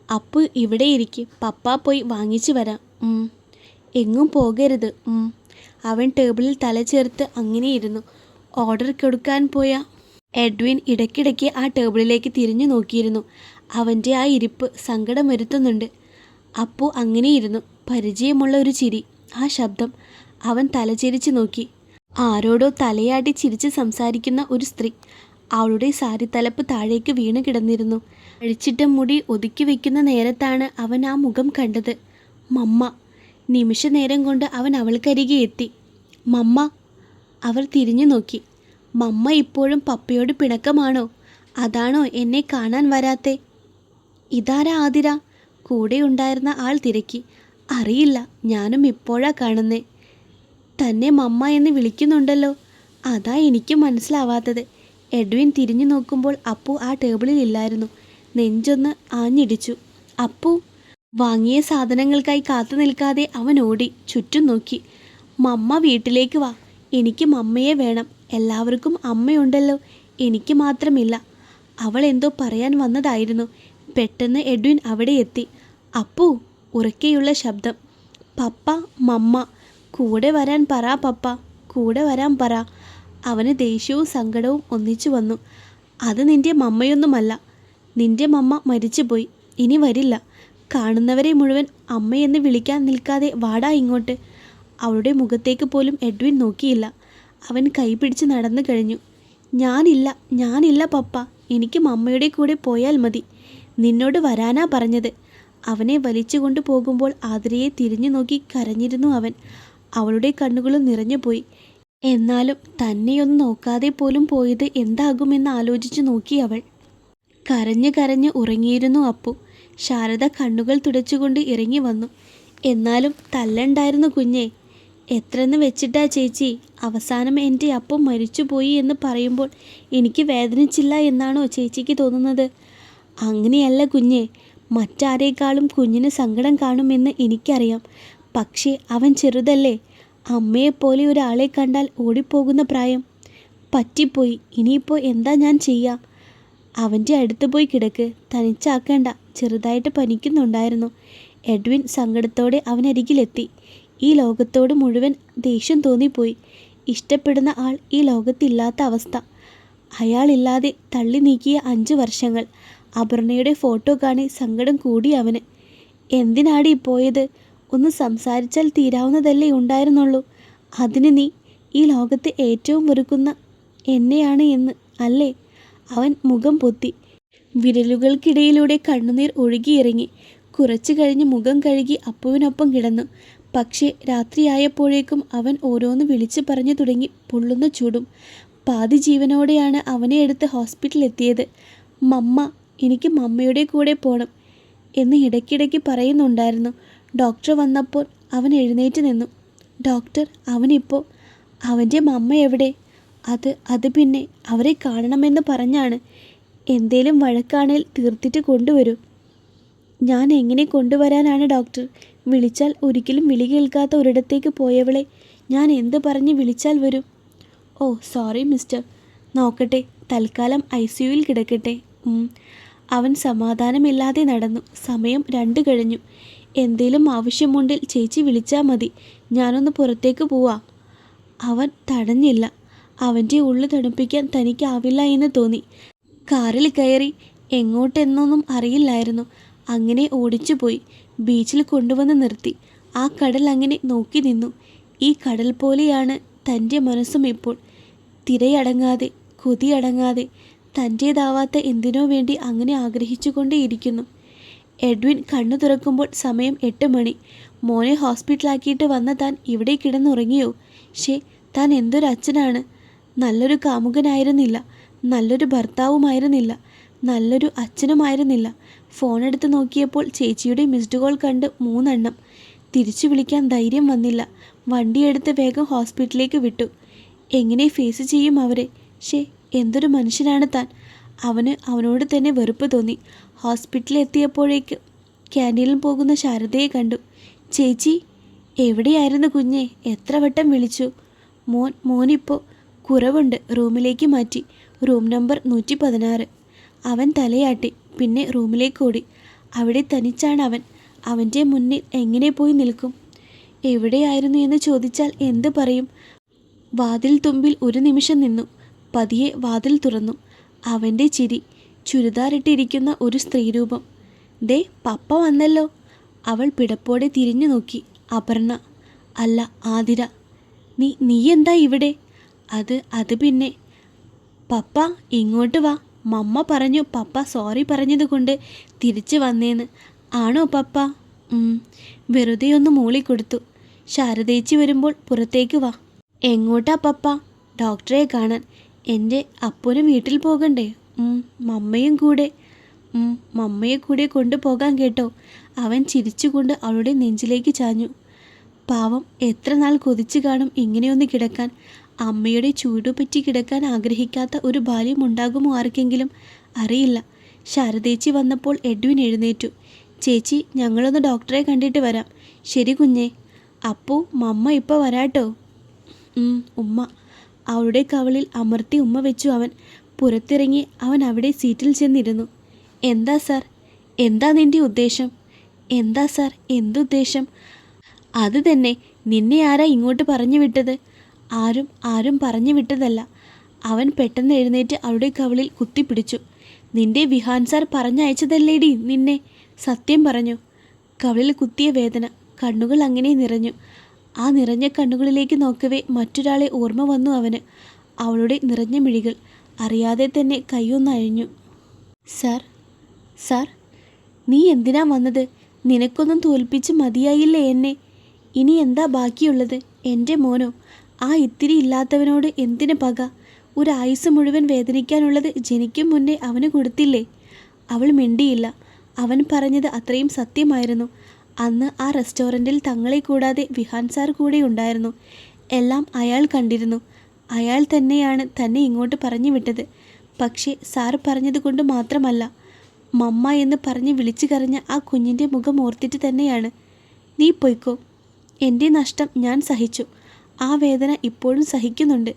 അപ്പു ഇവിടെ ഇരിക്കും, പപ്പ പോയി വാങ്ങിച്ചു വരാം. എങ്ങും പോകരുത്. അവൻ ടേബിളിൽ തല ചേർത്ത് അങ്ങനെ ഇരുന്നു. ഓർഡർ കൊടുക്കാൻ പോയ എഡ്വിൻ ഇടയ്ക്കിടയ്ക്ക് ആ ടേബിളിലേക്ക് തിരിഞ്ഞു നോക്കിയിരുന്നു. അവൻ്റെ ആ ഇരിപ്പ് സങ്കടം വരുത്തുന്നുണ്ട്. അപ്പു അങ്ങനെയിരുന്നു. പരിചയമുള്ള ഒരു ചിരി, ആ ശബ്ദം. അവൻ തലചെരിച്ച് നോക്കി. ആരോടോ തലയാട്ടി ചിരിച്ച് സംസാരിക്കുന്ന ഒരു സ്ത്രീ. അവളുടെ സാരിത്തലപ്പ് താഴേക്ക് വീണ് കിടന്നിരുന്നു. അഴിച്ചിട്ട മുടി ഒതുക്കി വെക്കുന്ന നേരത്താണ് അവൻ ആ മുഖം കണ്ടത്. മമ്മ. നിമിഷ നേരം കൊണ്ട് അവൻ അവൾക്കരികെ എത്തി. മമ്മ. അവർ തിരിഞ്ഞു നോക്കി. മമ്മ ഇപ്പോഴും പപ്പയോട് പിണക്കമാണോ? അതാണോ എന്നെ കാണാൻ വരാത്തെ? ഇതാരാ ആതിര? കൂടെ ഉണ്ടായിരുന്ന ആൾ തിരക്കി. അറിയില്ല, ഞാനും ഇപ്പോഴാ കാണുന്നേ. തന്നെ മമ്മ എന്ന് വിളിക്കുന്നുണ്ടല്ലോ, അതാ എനിക്ക് മനസ്സിലാവാത്തത്. എഡ്വിൻ തിരിഞ്ഞു നോക്കുമ്പോൾ അപ്പു ആ ടേബിളിൽ ഇല്ലായിരുന്നു. നെഞ്ചൊന്ന് ആഞ്ഞിടിച്ചു. അപ്പു. വാങ്ങിയ സാധനങ്ങൾക്കായി കാത്തു നിൽക്കാതെ അവൻ ഓടി ചുറ്റും നോക്കി. മമ്മ വീട്ടിലേക്ക് വാ, എനിക്ക് മമ്മയെ വേണം. എല്ലാവർക്കും അമ്മയുണ്ടല്ലോ, എനിക്ക് മാത്രമില്ല. അവൾ എന്തോ പറയാൻ വന്നതായിരുന്നു. പെട്ടെന്ന് എഡ്വിൻ അവിടെ എത്തി. അപ്പു. ഉറക്കെയുള്ള ശബ്ദം. പപ്പ, മമ്മ. കൂടെ വരാൻ പറ പപ്പ, കൂടെ വരാൻ പറ. അവന് ദേഷ്യവും സങ്കടവും ഒന്നിച്ചു വന്നു. അത് നിന്റെ മമ്മയൊന്നുമല്ല. നിന്റെ മമ്മ മരിച്ചുപോയി, ഇനി വരില്ല. കാണുന്നവരെ മുഴുവൻ അമ്മയെന്ന് വിളിക്കാൻ നിൽക്കാതെ വാടാ ഇങ്ങോട്ട്. അവളുടെ മുഖത്തേക്ക് പോലും എഡ്വിൻ നോക്കിയില്ല. അവൻ കൈപിടിച്ച് നടന്നു കഴിഞ്ഞു. ഞാനില്ല പപ്പ, എനിക്ക് മമ്മയുടെ കൂടെ പോയാൽ മതി. നിന്നോട് വരാനാ പറഞ്ഞത്. അവനെ വലിച്ചുകൊണ്ട് പോകുമ്പോൾ ആതിരയെ തിരിഞ്ഞു നോക്കി കരഞ്ഞിരുന്നു അവൻ. അവളുടെ കണ്ണുകളും നിറഞ്ഞുപോയി. എന്നാലും തന്നെയൊന്നും നോക്കാതെ പോലും പോയത് എന്താകുമെന്ന് ആലോചിച്ചു നോക്കി അവൾ. കരഞ്ഞ് കരഞ്ഞ് ഉറങ്ങിയിരുന്നു അപ്പു. ശാരദ കണ്ണുകൾ തുടച്ചുകൊണ്ട് ഇറങ്ങി വന്നു. എന്നാലും തല്ലണ്ടായിരുന്നു കുഞ്ഞേ. എത്രയെന്ന് വെച്ചിട്ടാ ചേച്ചി? അവസാനം എൻ്റെ അപ്പം മരിച്ചുപോയി എന്ന് പറയുമ്പോൾ എനിക്ക് വേദനിച്ചില്ല എന്നാണോ ചേച്ചിക്ക് തോന്നുന്നത്? അങ്ങനെയല്ല കുഞ്ഞേ, മറ്റാരേക്കാളും കുഞ്ഞിന് സങ്കടം കാണുമെന്ന് എനിക്കറിയാം. പക്ഷേ അവൻ ചെറുതല്ലേ. അമ്മയെപ്പോലെ ഒരാളെ കണ്ടാൽ ഓടിപ്പോകുന്ന പ്രായം. പറ്റിപ്പോയി. ഇനിയിപ്പോൾ എന്താ ഞാൻ ചെയ്യുക? അവൻ്റെ അടുത്ത് പോയി കിടക്ക്, തനിച്ചാക്കണ്ട. ചെറുതായിട്ട് പനിക്കുന്നുണ്ടായിരുന്നു. എഡ്വിൻ സങ്കടത്തോടെ അവനരികിലെത്തി. ഈ ലോകത്തോട് മുഴുവൻ ദേഷ്യം തോന്നിപ്പോയി. ഇഷ്ടപ്പെടുന്ന ആൾ ഈ ലോകത്തില്ലാത്ത അവസ്ഥ. അയാളില്ലാതെ തള്ളി നീക്കിയ 5 വർഷങ്ങൾ. അപർണയുടെ ഫോട്ടോ കാണി സങ്കടം കൂടി അവന്. എന്തിനാടി പോയത്? ഒന്ന് സംസാരിച്ചാൽ തീരാവുന്നതല്ലേ ഉണ്ടായിരുന്നുള്ളൂ. അതിന് നീ ഈ ലോകത്തെ ഏറ്റവും വെറുക്കുന്ന എന്നെയാണ് എന്ന് അല്ലേ? അവൻ മുഖം പൊത്തി. വിരലുകൾക്കിടയിലൂടെ കണ്ണുനീർ ഒഴുകിയിറങ്ങി. കുറച്ചു കഴിഞ്ഞ് മുഖം കഴുകി അപ്പുവിനൊപ്പം കിടന്നു. പക്ഷേ രാത്രിയായപ്പോഴേക്കും അവൻ ഓരോന്ന് വിളിച്ചു പറഞ്ഞു തുടങ്ങി. പൊള്ളുന്ന ചൂടും. പാതി ജീവനോടെയാണ് അവനെ എടുത്ത് ഹോസ്പിറ്റലിൽ എത്തിയത്. മമ്മ, എനിക്ക് മമ്മയുടെ കൂടെ പോകണം എന്ന് ഇടയ്ക്കിടയ്ക്ക് പറയുന്നുണ്ടായിരുന്നു. ഡോക്ടർ വന്നപ്പോൾ അവൻ എഴുന്നേറ്റ് നിന്നു. ഡോക്ടർ, അവനിപ്പോൾ അവൻ്റെ മമ്മ എവിടെ? അത് പിന്നെ അവരെ കാണണമെന്ന് പറഞ്ഞാണ്. എന്തേലും വഴക്കാണേൽ തീർത്തിട്ട് കൊണ്ടുവരൂ. ഞാൻ എങ്ങനെ കൊണ്ടുവരാനാണ് ഡോക്ടർ? വിളിച്ചാൽ ഒരിക്കലും വിളി കേൾക്കാത്ത ഒരിടത്തേക്ക് പോയവളെ ഞാൻ എന്ത് പറഞ്ഞ് വിളിച്ചാൽ വരും? ഓ സോറി മിസ്റ്റർ. നോക്കട്ടെ, തൽക്കാലം ICUവിൽ കിടക്കട്ടെ. അവൻ സമാധാനമില്ലാതെ നടന്നു. സമയം 2 കഴിഞ്ഞു. എന്തേലും ആവശ്യമുണ്ടിൽ ചേച്ചി വിളിച്ചാൽ മതി. ഞാനൊന്ന് പുറത്തേക്ക് പോവാ. അവൻ തടഞ്ഞില്ല. അവൻ്റെ ഉള്ളു തണുപ്പിക്കാൻ തനിക്കാവില്ല എന്ന് തോന്നി. കാറിൽ കയറി. എങ്ങോട്ടെന്നൊന്നും അറിയില്ലായിരുന്നു. അങ്ങനെ ഓടിച്ചുപോയി. ബീച്ചിൽ കൊണ്ടുവന്ന് നിർത്തി. ആ കടൽ അങ്ങനെ നോക്കി നിന്നു. ഈ കടൽ പോലെയാണ് തൻ്റെ മനസ്സും ഇപ്പോൾ. തിരയടങ്ങാതെ, കൊതിയടങ്ങാതെ, തൻ്റേതാവാത്ത എന്തിനോ വേണ്ടി അങ്ങനെ ആഗ്രഹിച്ചുകൊണ്ടേയിരിക്കുന്നു. എഡ്വിൻ കണ്ണു തുറക്കുമ്പോൾ സമയം 8 മണി. മോനെ ഹോസ്പിറ്റലാക്കിയിട്ട് വന്ന താൻ ഇവിടെ കിടന്നുറങ്ങിയോ? താൻ എന്തൊരു അച്ഛനാണ്! നല്ലൊരു കാമുകനായിരുന്നില്ല, നല്ലൊരു ഭർത്താവുമായിരുന്നില്ല, നല്ലൊരു അച്ഛനുമായിരുന്നില്ല. ഫോണെടുത്ത് നോക്കിയപ്പോൾ ചേച്ചിയുടെ മിസ്ഡ് കോൾ കണ്ട് 3 എണ്ണം. തിരിച്ചു വിളിക്കാൻ ധൈര്യം വന്നില്ല. വണ്ടിയെടുത്ത് വേഗം ഹോസ്പിറ്റലിലേക്ക് വിട്ടു. എങ്ങനെ ഫേസ് ചെയ്യും അവരെ? എന്തൊരു മനുഷ്യനാണ് താൻ! അവനോട് തന്നെ വെറുപ്പ് തോന്നി. ഹോസ്പിറ്റലിൽ എത്തിയപ്പോഴേക്ക് ക്യാൻറ്റീനിൽ പോകുന്ന ശാരദയെ കണ്ടു. ചേച്ചി, എവിടെയായിരുന്നു കുഞ്ഞെ? എത്ര വട്ടം വിളിച്ചു? മോനിപ്പോൾ കുറവുണ്ട്, റൂമിലേക്ക് മാറ്റി. Room number 116. അവൻ തലയാട്ടി. പിന്നെ റൂമിലേക്ക് ഓടി. അവിടെ തനിച്ചാണ് അവൻ. അവൻ്റെ മുന്നിൽ എങ്ങനെ പോയി നിൽക്കും? എവിടെയായിരുന്നു എന്ന് ചോദിച്ചാൽ എന്ത് പറയും? വാതിൽ തുമ്പിൽ ഒരു നിമിഷം നിന്നു. പതിയെ വാതിൽ തുറന്നു. അവൻ്റെ ചിരി. ചുരിദാറിട്ടിരിക്കുന്ന ഒരു സ്ത്രീരൂപം. ദേ, പപ്പ വന്നല്ലോ. അവൾ പിടപ്പോടെ തിരിഞ്ഞു നോക്കി. അപർണ. അല്ല, ആതിര. നീ എന്താ ഇവിടെ? അത് പിന്നെ. പപ്പ ഇങ്ങോട്ട് വാ. മമ്മ പറഞ്ഞു പപ്പ സോറി പറഞ്ഞതുകൊണ്ട് തിരിച്ചു വന്നേന്ന്. ആണോ പപ്പ? വെറുതെ ഒന്ന് മൂളിക്കൊടുത്തു. ശാരദേച്ചി വരുമ്പോൾ പുറത്തേക്ക് വാ. എങ്ങോട്ടാ പപ്പ? ഡോക്ടറെ കാണാൻ. എൻ്റെ അപ്പുന് വീട്ടിൽ പോകണ്ടേ? മമ്മയും കൂടെ. മമ്മയെ കൂടെ കൊണ്ടുപോകാൻ കേട്ടോ. അവൻ ചിരിച്ചുകൊണ്ട് അവളുടെ നെഞ്ചിലേക്ക് ചാഞ്ഞു. പാവം, എത്ര നാൾ കൊതിച്ചു കാണും ഇങ്ങനെയൊന്ന് കിടക്കാൻ. അമ്മയുടെ ചൂടുപറ്റി കിടക്കാൻ ആഗ്രഹിക്കാത്ത ഒരു ബാല്യം ഉണ്ടാകുമോ ആർക്കെങ്കിലും? അറിയില്ല. ശാരദേച്ചി വന്നപ്പോൾ എഡ്വിൻ എഴുന്നേറ്റു. ചേച്ചി, ഞങ്ങളൊന്ന് ഡോക്ടറെ കണ്ടിട്ട് വരാം. ശരി കുഞ്ഞേ. അപ്പു, മമ്മ ഇപ്പോൾ വരാട്ടോ. ഉമ്മ. അവളുടെ കവളിൽ അമർത്തി ഉമ്മ വെച്ചു അവൻ. പുറത്തിറങ്ങി അവൻ അവിടെ സീറ്റിൽ ചെന്നിരുന്നു. എന്താ സാർ? എന്താ നിൻ്റെ ഉദ്ദേശം? എന്താ സാർ, എന്തുദ്ദേശം? അത് തന്നെ. നിന്നെ ആരാ ഇങ്ങോട്ട് പറഞ്ഞു വിട്ടത്? ആരും പറഞ്ഞു വിട്ടതല്ല. അവൻ പെട്ടെന്ന് എഴുന്നേറ്റ് അവളുടെ കവളിൽ കുത്തിപ്പിടിച്ചു. നിന്റെ വിഹാൻ സാർ പറഞ്ഞയച്ചതല്ലേടി നിന്നെ? സത്യം പറഞ്ഞു. കവളിൽ കുത്തിയ വേദന. കണ്ണുകൾ അങ്ങനെ നിറഞ്ഞു. ആ നിറഞ്ഞ കണ്ണുകളിലേക്ക് നോക്കവേ മറ്റൊരാളെ ഓർമ്മ വന്നു അവന്. അവളുടെ നിറഞ്ഞ മിഴികൾ. അറിയാതെ തന്നെ കൈയൊന്ന് അഴിഞ്ഞു. സാർ, നീ എന്തിനാ വന്നത്? നിനക്കൊന്നും തോൽപ്പിച്ച് മതിയായില്ലേ എന്നെ? ഇനി എന്താ ബാക്കിയുള്ളത്? എൻ്റെ മോനോ? ആ ഇത്തിരി ഇല്ലാത്തവനോട് എന്തിന് പക? ഒരായുസ് മുഴുവൻ വേദനിക്കാനുള്ളത് ജനിക്കും മുന്നേ അവന് കൊടുത്തില്ലേ? അവൾ മിണ്ടിയില്ല. അവൻ പറഞ്ഞത് അത്രയും സത്യമായിരുന്നു. അന്ന് ആ റെസ്റ്റോറൻറ്റിൽ തങ്ങളെ കൂടാതെ വിഹാൻ സാർ കൂടെ ഉണ്ടായിരുന്നു. എല്ലാം അയാൾ കണ്ടിരുന്നു. അയാൾ തന്നെയാണ് തന്നെ ഇങ്ങോട്ട് പറഞ്ഞു വിട്ടത്. പക്ഷേ സാർ പറഞ്ഞതുകൊണ്ട് മാത്രമല്ല, മമ്മ എന്ന് പറഞ്ഞ് വിളിച്ചു കരഞ്ഞ ആ കുഞ്ഞിൻ്റെ മുഖം ഓർത്തിട്ട് തന്നെയാണ്. നീ പൊയ്ക്കോ. എൻ്റെ നഷ്ടം ഞാൻ സഹിച്ചു. ആ വേദന ഇപ്പോഴും സഹിക്കുന്നുണ്ട്.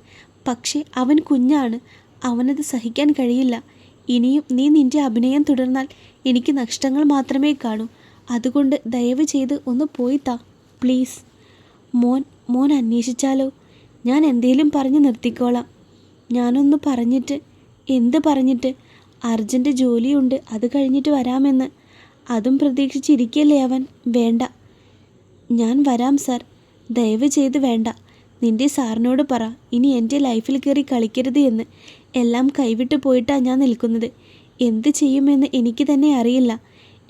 പക്ഷേ അവൻ കുഞ്ഞാണ്. അവനത് സഹിക്കാൻ കഴിയില്ല. ഇനിയും നീ നിൻ്റെ അഭിനയം തുടർന്നാൽ എനിക്ക് നഷ്ടങ്ങൾ മാത്രമേ കാണൂ. അതുകൊണ്ട് ദയവ് ചെയ്ത് ഒന്ന് പോയി താ, പ്ലീസ്. മോൻ അന്വേഷിച്ചാലോ? ഞാൻ എന്തേലും പറഞ്ഞ് നിർത്തിക്കോളാം. ഞാനൊന്ന് പറഞ്ഞിട്ട്. എന്ത് പറഞ്ഞിട്ട്? അർജൻറ്റ് ജോലിയുണ്ട്, അത് കഴിഞ്ഞിട്ട് വരാമെന്ന്. അതും പ്രതീക്ഷിച്ചിരിക്കല്ലേ അവൻ. വേണ്ട, ഞാൻ വരാം സാർ. ദയവ് ചെയ്ത് വേണ്ട. നിൻ്റെ സാറിനോട് പറ ഇനി എൻ്റെ ലൈഫിൽ കയറി കളിക്കരുത് എന്ന്. എല്ലാം കൈവിട്ട് പോയിട്ടാണ് ഞാൻ നിൽക്കുന്നത്. എന്ത് ചെയ്യുമെന്ന് എനിക്ക് തന്നെ അറിയില്ല.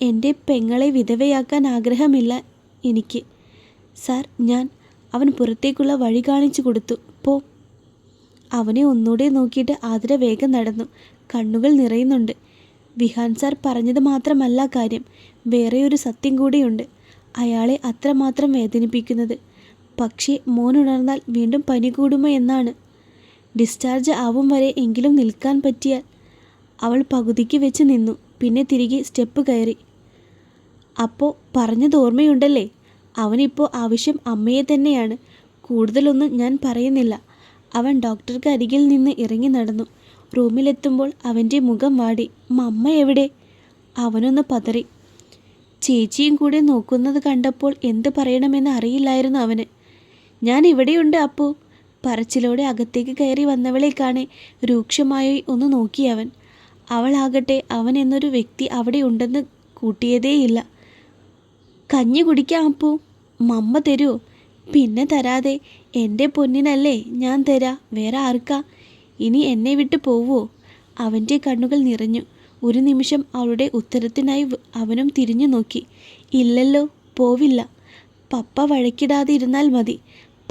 എൻ്റെ പെങ്ങളെ വിധവയാക്കാൻ ആഗ്രഹമില്ല എനിക്ക്. സാർ, അവൻ പുറത്തേക്കുള്ള വഴി കാണിച്ചു കൊടുത്തു. പോ. അവനെ ഒന്നുകൂടെ നോക്കിയിട്ട് ആതിര വേഗം നടന്നു. കണ്ണുകൾ നിറയുന്നുണ്ട്. വിഹാൻ സാർ പറഞ്ഞത് മാത്രമല്ല കാര്യം, വേറെ ഒരു സത്യം കൂടിയുണ്ട് അയാളെ അത്രമാത്രം വേദനിപ്പിക്കുന്നത്. പക്ഷേ മോൻ ഉണർന്നാൽ വീണ്ടും പനി കൂടുമോ എന്നാണ്. ഡിസ്ചാർജ് ആവും വരെ എങ്കിലും നിൽക്കാൻ പറ്റിയാൽ. അവൾ പകുതിക്ക് വെച്ച് നിന്നു. പിന്നെ തിരികെ സ്റ്റെപ്പ് കയറി. അപ്പോൾ പറഞ്ഞത് ഓർമ്മയുണ്ടല്ലേ? അവനിപ്പോൾ ആവശ്യം അമ്മയെ തന്നെയാണ്. കൂടുതലൊന്നും ഞാൻ പറയുന്നില്ല. അവൻ ഡോക്ടർക്ക് അരികിൽ നിന്ന് ഇറങ്ങി നടന്നു. റൂമിലെത്തുമ്പോൾ അവൻ്റെ മുഖം വാടി. മമ്മ എവിടെ? അവനൊന്ന് പതറി. ചേച്ചിയും കൂടെ നോക്കുന്നത് കണ്ടപ്പോൾ എന്ത് പറയണമെന്ന് അറിയില്ലായിരുന്നു അവന്. ഞാൻ ഇവിടെയുണ്ട് അപ്പു. പറച്ചിലോടെ അകത്തേക്ക് കയറി വന്നവളെ കാണെ രൂക്ഷമായി ഒന്ന് നോക്കി അവൻ. അവളാകട്ടെ അവൻ എന്നൊരു വ്യക്തി അവിടെ ഉണ്ടെന്ന് കൂട്ടിയതേയില്ല. കഞ്ഞി കുടിക്കാം അപ്പു. മമ്മ തരുമോ? പിന്നെ തരാതെ. എൻ്റെ പൊന്നിനല്ലേ ഞാൻ തരാ, വേറെ ആർക്കാ? ഇനി എന്നെ വിട്ട് പോവോ? അവൻ്റെ കണ്ണുകൾ നിറഞ്ഞു. ഒരു നിമിഷം അവളുടെ ഉത്തരത്തിനായി അവനും തിരിഞ്ഞു നോക്കി. ഇല്ലല്ലോ, പോവില്ല. പപ്പ വഴക്കിടാതെ ഇരുന്നാൽ മതി.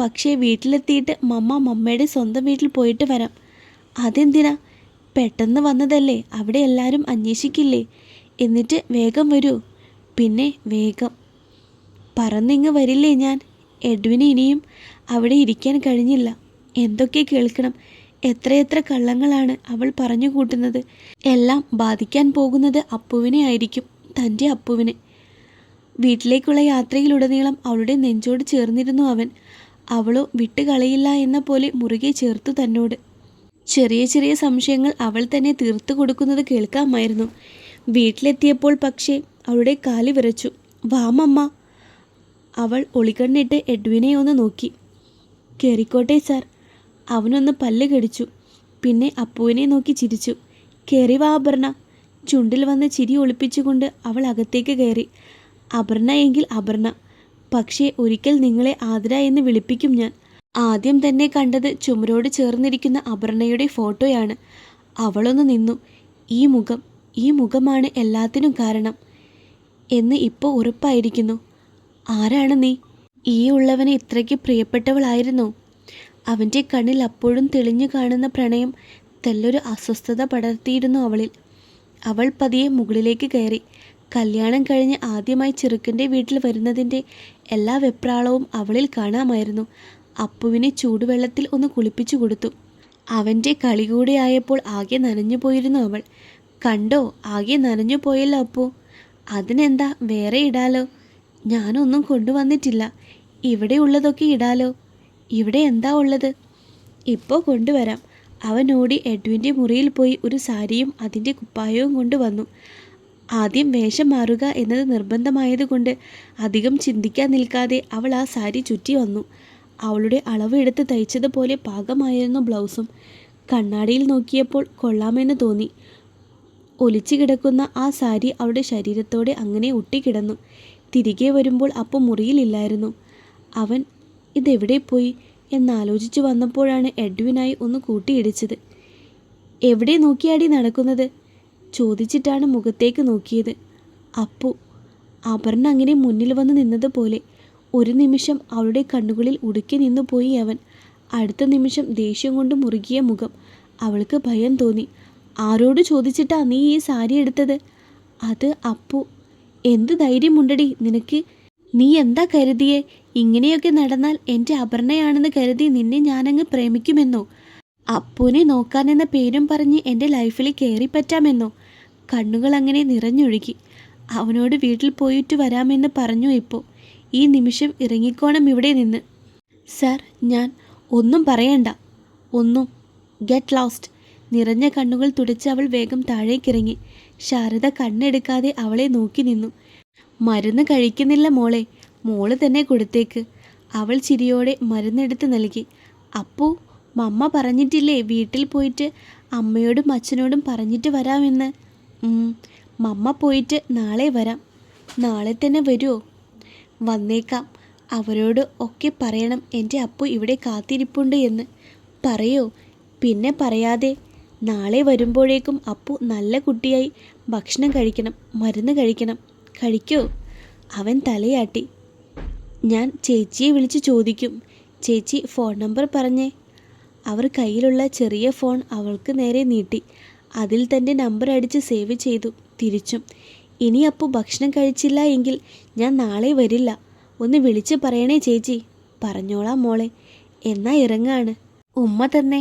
പക്ഷേ വീട്ടിലെത്തിയിട്ട് മമ്മയുടെ സ്വന്തം വീട്ടിൽ പോയിട്ട് വരാം. അതെന്തിനാ? പെട്ടെന്ന് വന്നതല്ലേ, അവിടെ എല്ലാവരും അന്വേഷിക്കില്ലേ? എന്നിട്ട് വേഗം വരൂ. പിന്നെ വേഗം. പറന്നിങ്ങ് വരില്ലേ ഞാൻ? എഡ്വിന് ഇനിയും അവിടെ ഇരിക്കാൻ കഴിഞ്ഞില്ല. എന്തൊക്കെ കേൾക്കണം. എത്രയെത്ര കള്ളങ്ങളാണ് അവൾ പറഞ്ഞു കൂട്ടുന്നത്. എല്ലാം ബാധിക്കാൻ പോകുന്നത് അപ്പുവിനെ ആയിരിക്കും, തൻ്റെ അപ്പുവിനെ. വീട്ടിലേക്കുള്ള യാത്രയിലുടനീളം അവളുടെ നെഞ്ചോട് ചേർന്നിരുന്നു അവൻ. അവളോ വിട്ടുകളയില്ല എന്ന പോലെ മുറുകെ ചേർത്തു തന്നോട്. ചെറിയ ചെറിയ സംശയങ്ങൾ അവൾ തന്നെ തീർത്തു കൊടുക്കുന്നത് കേൾക്കാമായിരുന്നു. വീട്ടിലെത്തിയപ്പോൾ പക്ഷേ അവളുടെ കാല് വിറച്ചു. വാമമ്മ. അവൾ ഒളികണ്ണിട്ട് എഡ്വിനെ ഒന്ന് നോക്കി. കയറിക്കോട്ടെ സാർ. അവനൊന്ന് പല്ല് കടിച്ചു. പിന്നെ അപ്പുവിനെ നോക്കി ചിരിച്ചു. കയറി വാ അപർണ. ചുണ്ടിൽ വന്ന് ചിരി ഒളിപ്പിച്ചുകൊണ്ട് അവൾ അകത്തേക്ക് കയറി. അപർണ എങ്കിൽ അപർണ. പക്ഷേ ഒരിക്കൽ നിങ്ങളെ ആതിര എന്ന് വിളിപ്പിക്കും ഞാൻ. ആദ്യം തന്നെ കണ്ടത് ചുമരോട് ചേർന്നിരിക്കുന്ന അപർണയുടെ ഫോട്ടോയാണ്. അവളൊന്ന് നിന്നു. ഈ മുഖമാണ് എല്ലാത്തിനും കാരണം എന്ന് ഇപ്പോൾ ഉറപ്പായിരിക്കുന്നു. ആരാണ് നീ? ഈ ഉള്ളവന് ഇത്രയ്ക്ക് പ്രിയപ്പെട്ടവളായിരുന്നോ? അവൻ്റെ കണ്ണിൽ അപ്പോഴും തെളിഞ്ഞു കാണുന്ന പ്രണയം തെല്ലൊരു അസ്വസ്ഥത പടർത്തിയിരുന്നു അവളിൽ. അവൾ പതിയെ മുകളിലേക്ക് കയറി. കല്യാണം കഴിഞ്ഞ് ആദ്യമായി ചെറുക്കൻ്റെ വീട്ടിൽ വരുന്നതിൻ്റെ എല്ലാ വെപ്രാളവും അവളിൽ കാണാമായിരുന്നു. അപ്പുവിനെ ചൂടുവെള്ളത്തിൽ ഒന്ന് കുളിപ്പിച്ചു കൊടുത്തു. അവൻ്റെ കളി കൂടെ ആയപ്പോൾ ആകെ നനഞ്ഞു പോയിരുന്നു അവൾ. കണ്ടോ, ആകെ നനഞ്ഞു പോയല്ലോ അപ്പു. അതിനെന്താ, വേറെ ഇടാലോ. ഞാനൊന്നും കൊണ്ടുവന്നിട്ടില്ല. ഇവിടെ ഉള്ളതൊക്കെ ഇടാലോ. ഇവിടെ എന്താ ഉള്ളത്? ഇപ്പോൾ കൊണ്ടുവരാം. അവൻ ഓടി എഡ്വിൻ്റെ മുറിയിൽ പോയി ഒരു സാരിയും അതിൻ്റെ കുപ്പായവും കൊണ്ടുവന്നു. ആദ്യം വേഷം മാറുക എന്നത് നിർബന്ധമായതുകൊണ്ട് അധികം ചിന്തിക്കാൻ നിൽക്കാതെ അവൾ ആ സാരി ചുറ്റി വന്നു. അവളുടെ അളവ് എടുത്ത് തയ്ച്ചതുപോലെ പാകമായിരുന്നു ബ്ലൗസും. കണ്ണാടിയിൽ നോക്കിയപ്പോൾ കൊള്ളാമെന്ന് തോന്നി. ഒലിച്ചു കിടക്കുന്ന ആ സാരി അവളുടെ ശരീരത്തോടെ അങ്ങനെ ഒട്ടിക്കിടന്നു. തിരികെ വരുമ്പോൾ അപ്പു മുറിയിലില്ലായിരുന്നു. അവൻ ഇതെവിടെ പോയി എന്നാലോചിച്ചു വന്നപ്പോഴാണ് എഡ്വിനായി ഒന്ന് കൂട്ടിയിടിച്ചത്. എവിടെ നോക്കിയാടി നടക്കുന്നത് ചോദിച്ചിട്ടാണ് മുഖത്തേക്ക് നോക്കിയത്. അപ്പു. അപർണ അങ്ങനെ മുന്നിൽ വന്ന് നിന്നതുപോലെ. ഒരു നിമിഷം അവളുടെ കണ്ണുകളിൽ ഉടുക്കി നിന്നു പോയി അവൻ. അടുത്ത നിമിഷം ദേഷ്യം കൊണ്ട് മുറുകിയ മുഖം. അവൾക്ക് ഭയം തോന്നി. ആരോട് ചോദിച്ചിട്ടാ നീ ഈ സാരി എടുത്തത്? അത് അപ്പു. എന്ത് ധൈര്യമുണ്ടടി നിനക്ക്? നീ എന്താ കരുതിയേ? ഇങ്ങനെയൊക്കെ നടന്നാൽ എൻ്റെ അപർണയാണെന്ന് കരുതി നിന്നെ ഞാനങ്ങ് പ്രേമിക്കുമെന്നോ? അപ്പുവിനെ നോക്കാനെന്ന പേരും പറഞ്ഞ് എൻ്റെ ലൈഫിൽ കയറിപ്പറ്റാമെന്നോ? കണ്ണുകൾ അങ്ങനെ നിറഞ്ഞൊഴുകി. അവനോട് വീട്ടിൽ പോയിട്ട് വരാമെന്ന് പറഞ്ഞു. ഇപ്പോൾ ഈ നിമിഷം ഇറങ്ങിക്കോണം ഇവിടെ നിന്ന്. സാർ, ഞാൻ ഒന്നും പറയണ്ട. ഒന്നും. Get lost. നിറഞ്ഞ കണ്ണുകൾ തുടച്ച് അവൾ വേഗം താഴേക്കിറങ്ങി. ശാരദ കണ്ണെടുക്കാതെ അവളെ നോക്കി നിന്നു. മരുന്ന് കഴിക്കുന്നില്ല മോളെ, മോള് തന്നെ കൊടുത്തേക്ക്. അവൾ ചിരിയോടെ മരുന്നെടുത്ത് നൽകി. അപ്പു, മമ്മ പറഞ്ഞിട്ടില്ലേ വീട്ടിൽ പോയിട്ട് അമ്മയോടും അച്ഛനോടും പറഞ്ഞിട്ട് വരാമെന്ന്? മമ്മ പോയിട്ട് നാളെ വരാം. നാളെ തന്നെ വരുമോ? വന്നേക്കാം. അവരോട് ഒക്കെ പറയണം എൻ്റെ അപ്പു ഇവിടെ കാത്തിരിപ്പുണ്ട് എന്ന്. പറയോ? പിന്നെ പറയാതെ. നാളെ വരുമ്പോഴേക്കും അപ്പു നല്ല കുട്ടിയായി ഭക്ഷണം കഴിക്കണം, മരുന്ന് കഴിക്കണം. കഴിക്കോ? അവൻ തലയാട്ടി. ഞാൻ ചേച്ചിയെ വിളിച്ച് ചോദിക്കും. ചേച്ചി ഫോൺ നമ്പർ പറഞ്ഞേ. അവർ കയ്യിലുള്ള ചെറിയ ഫോൺ അവൾക്ക് നേരെ നീട്ടി. അതിൽ തൻ്റെ നമ്പർ അടിച്ച് സേവ് ചെയ്തു. തിരിച്ചും. ഇനി അപ്പു ഭക്ഷണം കഴിച്ചില്ല എങ്കിൽ ഞാൻ നാളെ വരില്ല. ഒന്ന് വിളിച്ച് പറയണേ ചേച്ചി. പറഞ്ഞോളാം മോളെ. എന്നാ ഇറങ്ങാണ്. ഉമ്മ തന്നെ.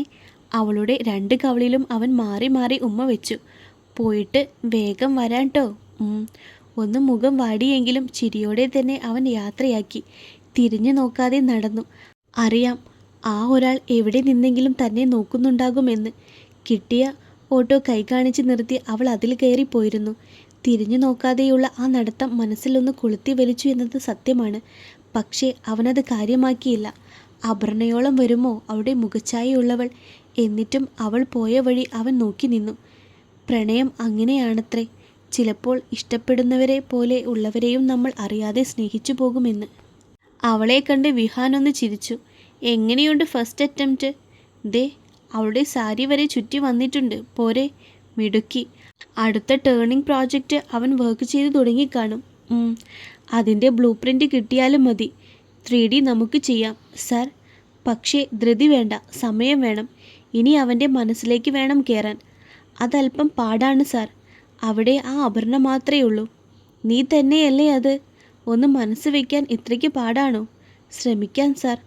അവളുടെ 2 കവളിലും അവൻ മാറി മാറി ഉമ്മ വെച്ചു. പോയിട്ട് വേഗം വരാൻ ട്ടോ. ഒന്ന് മുഖം വാടിയെങ്കിലും ചിരിയോടെ തന്നെ അവൻ യാത്രയാക്കി. തിരിഞ്ഞു നോക്കാതെ നടന്നു. അറിയാം, ആ ഒരാൾ എവിടെ നിന്നെങ്കിലും തന്നെ നോക്കുന്നുണ്ടാകുമെന്ന്. കിട്ടിയ ഓട്ടോ കൈ കാണിച്ച് നിർത്തി അവൾ അതിൽ കയറിപ്പോയിരുന്നു. തിരിഞ്ഞു നോക്കാതെയുള്ള ആ നടത്തം മനസ്സിലൊന്ന് കൊളുത്തി വലിച്ചു എന്നത് സത്യമാണ്. പക്ഷേ അവനത് കാര്യമാക്കിയില്ല. അപർണയോളം വരുമോ അവളുടെ മുഖച്ഛായയുള്ളവൾ? എന്നിട്ടും അവൾ പോയ വഴി അവൻ നോക്കി നിന്നു. പ്രണയം അങ്ങനെയാണത്രേ. ചിലപ്പോൾ ഇഷ്ടപ്പെടുന്നവരെ പോലെ ഉള്ളവരെയും നമ്മൾ അറിയാതെ സ്നേഹിച്ചു പോകുമെന്ന്. അവളെ കണ്ട് വിഹാനൊന്ന് ചിരിച്ചു. എങ്ങനെയുണ്ട് ഫസ്റ്റ് അറ്റംപ്റ്റ്? ദേ, അവളുടെ സാരി വരെ ചുറ്റി വന്നിട്ടുണ്ട്. പോരെ? മിടുക്കി. അടുത്ത ടേണിംഗ് പ്രോജക്റ്റ് അവൻ വർക്ക് ചെയ്ത് തുടങ്ങിക്കാണും. അതിൻ്റെ ബ്ലൂ പ്രിൻ്റ് കിട്ടിയാലും മതി. 3D നമുക്ക് ചെയ്യാം സാർ. പക്ഷേ ധൃതി വേണ്ട, സമയം വേണം. ഇനി അവൻ്റെ മനസ്സിലേക്ക് വേണം കയറാൻ. അതല്പം പാടാണ് സാർ. അവിടെ ആ അപർണ മാത്രമേ ഉള്ളൂ. നീ തന്നെയല്ലേ അത്? ഒന്ന് മനസ്സ് വയ്ക്കാൻ ഇത്രയ്ക്ക് പാടാണോ? ശ്രമിക്കാൻ സാർ.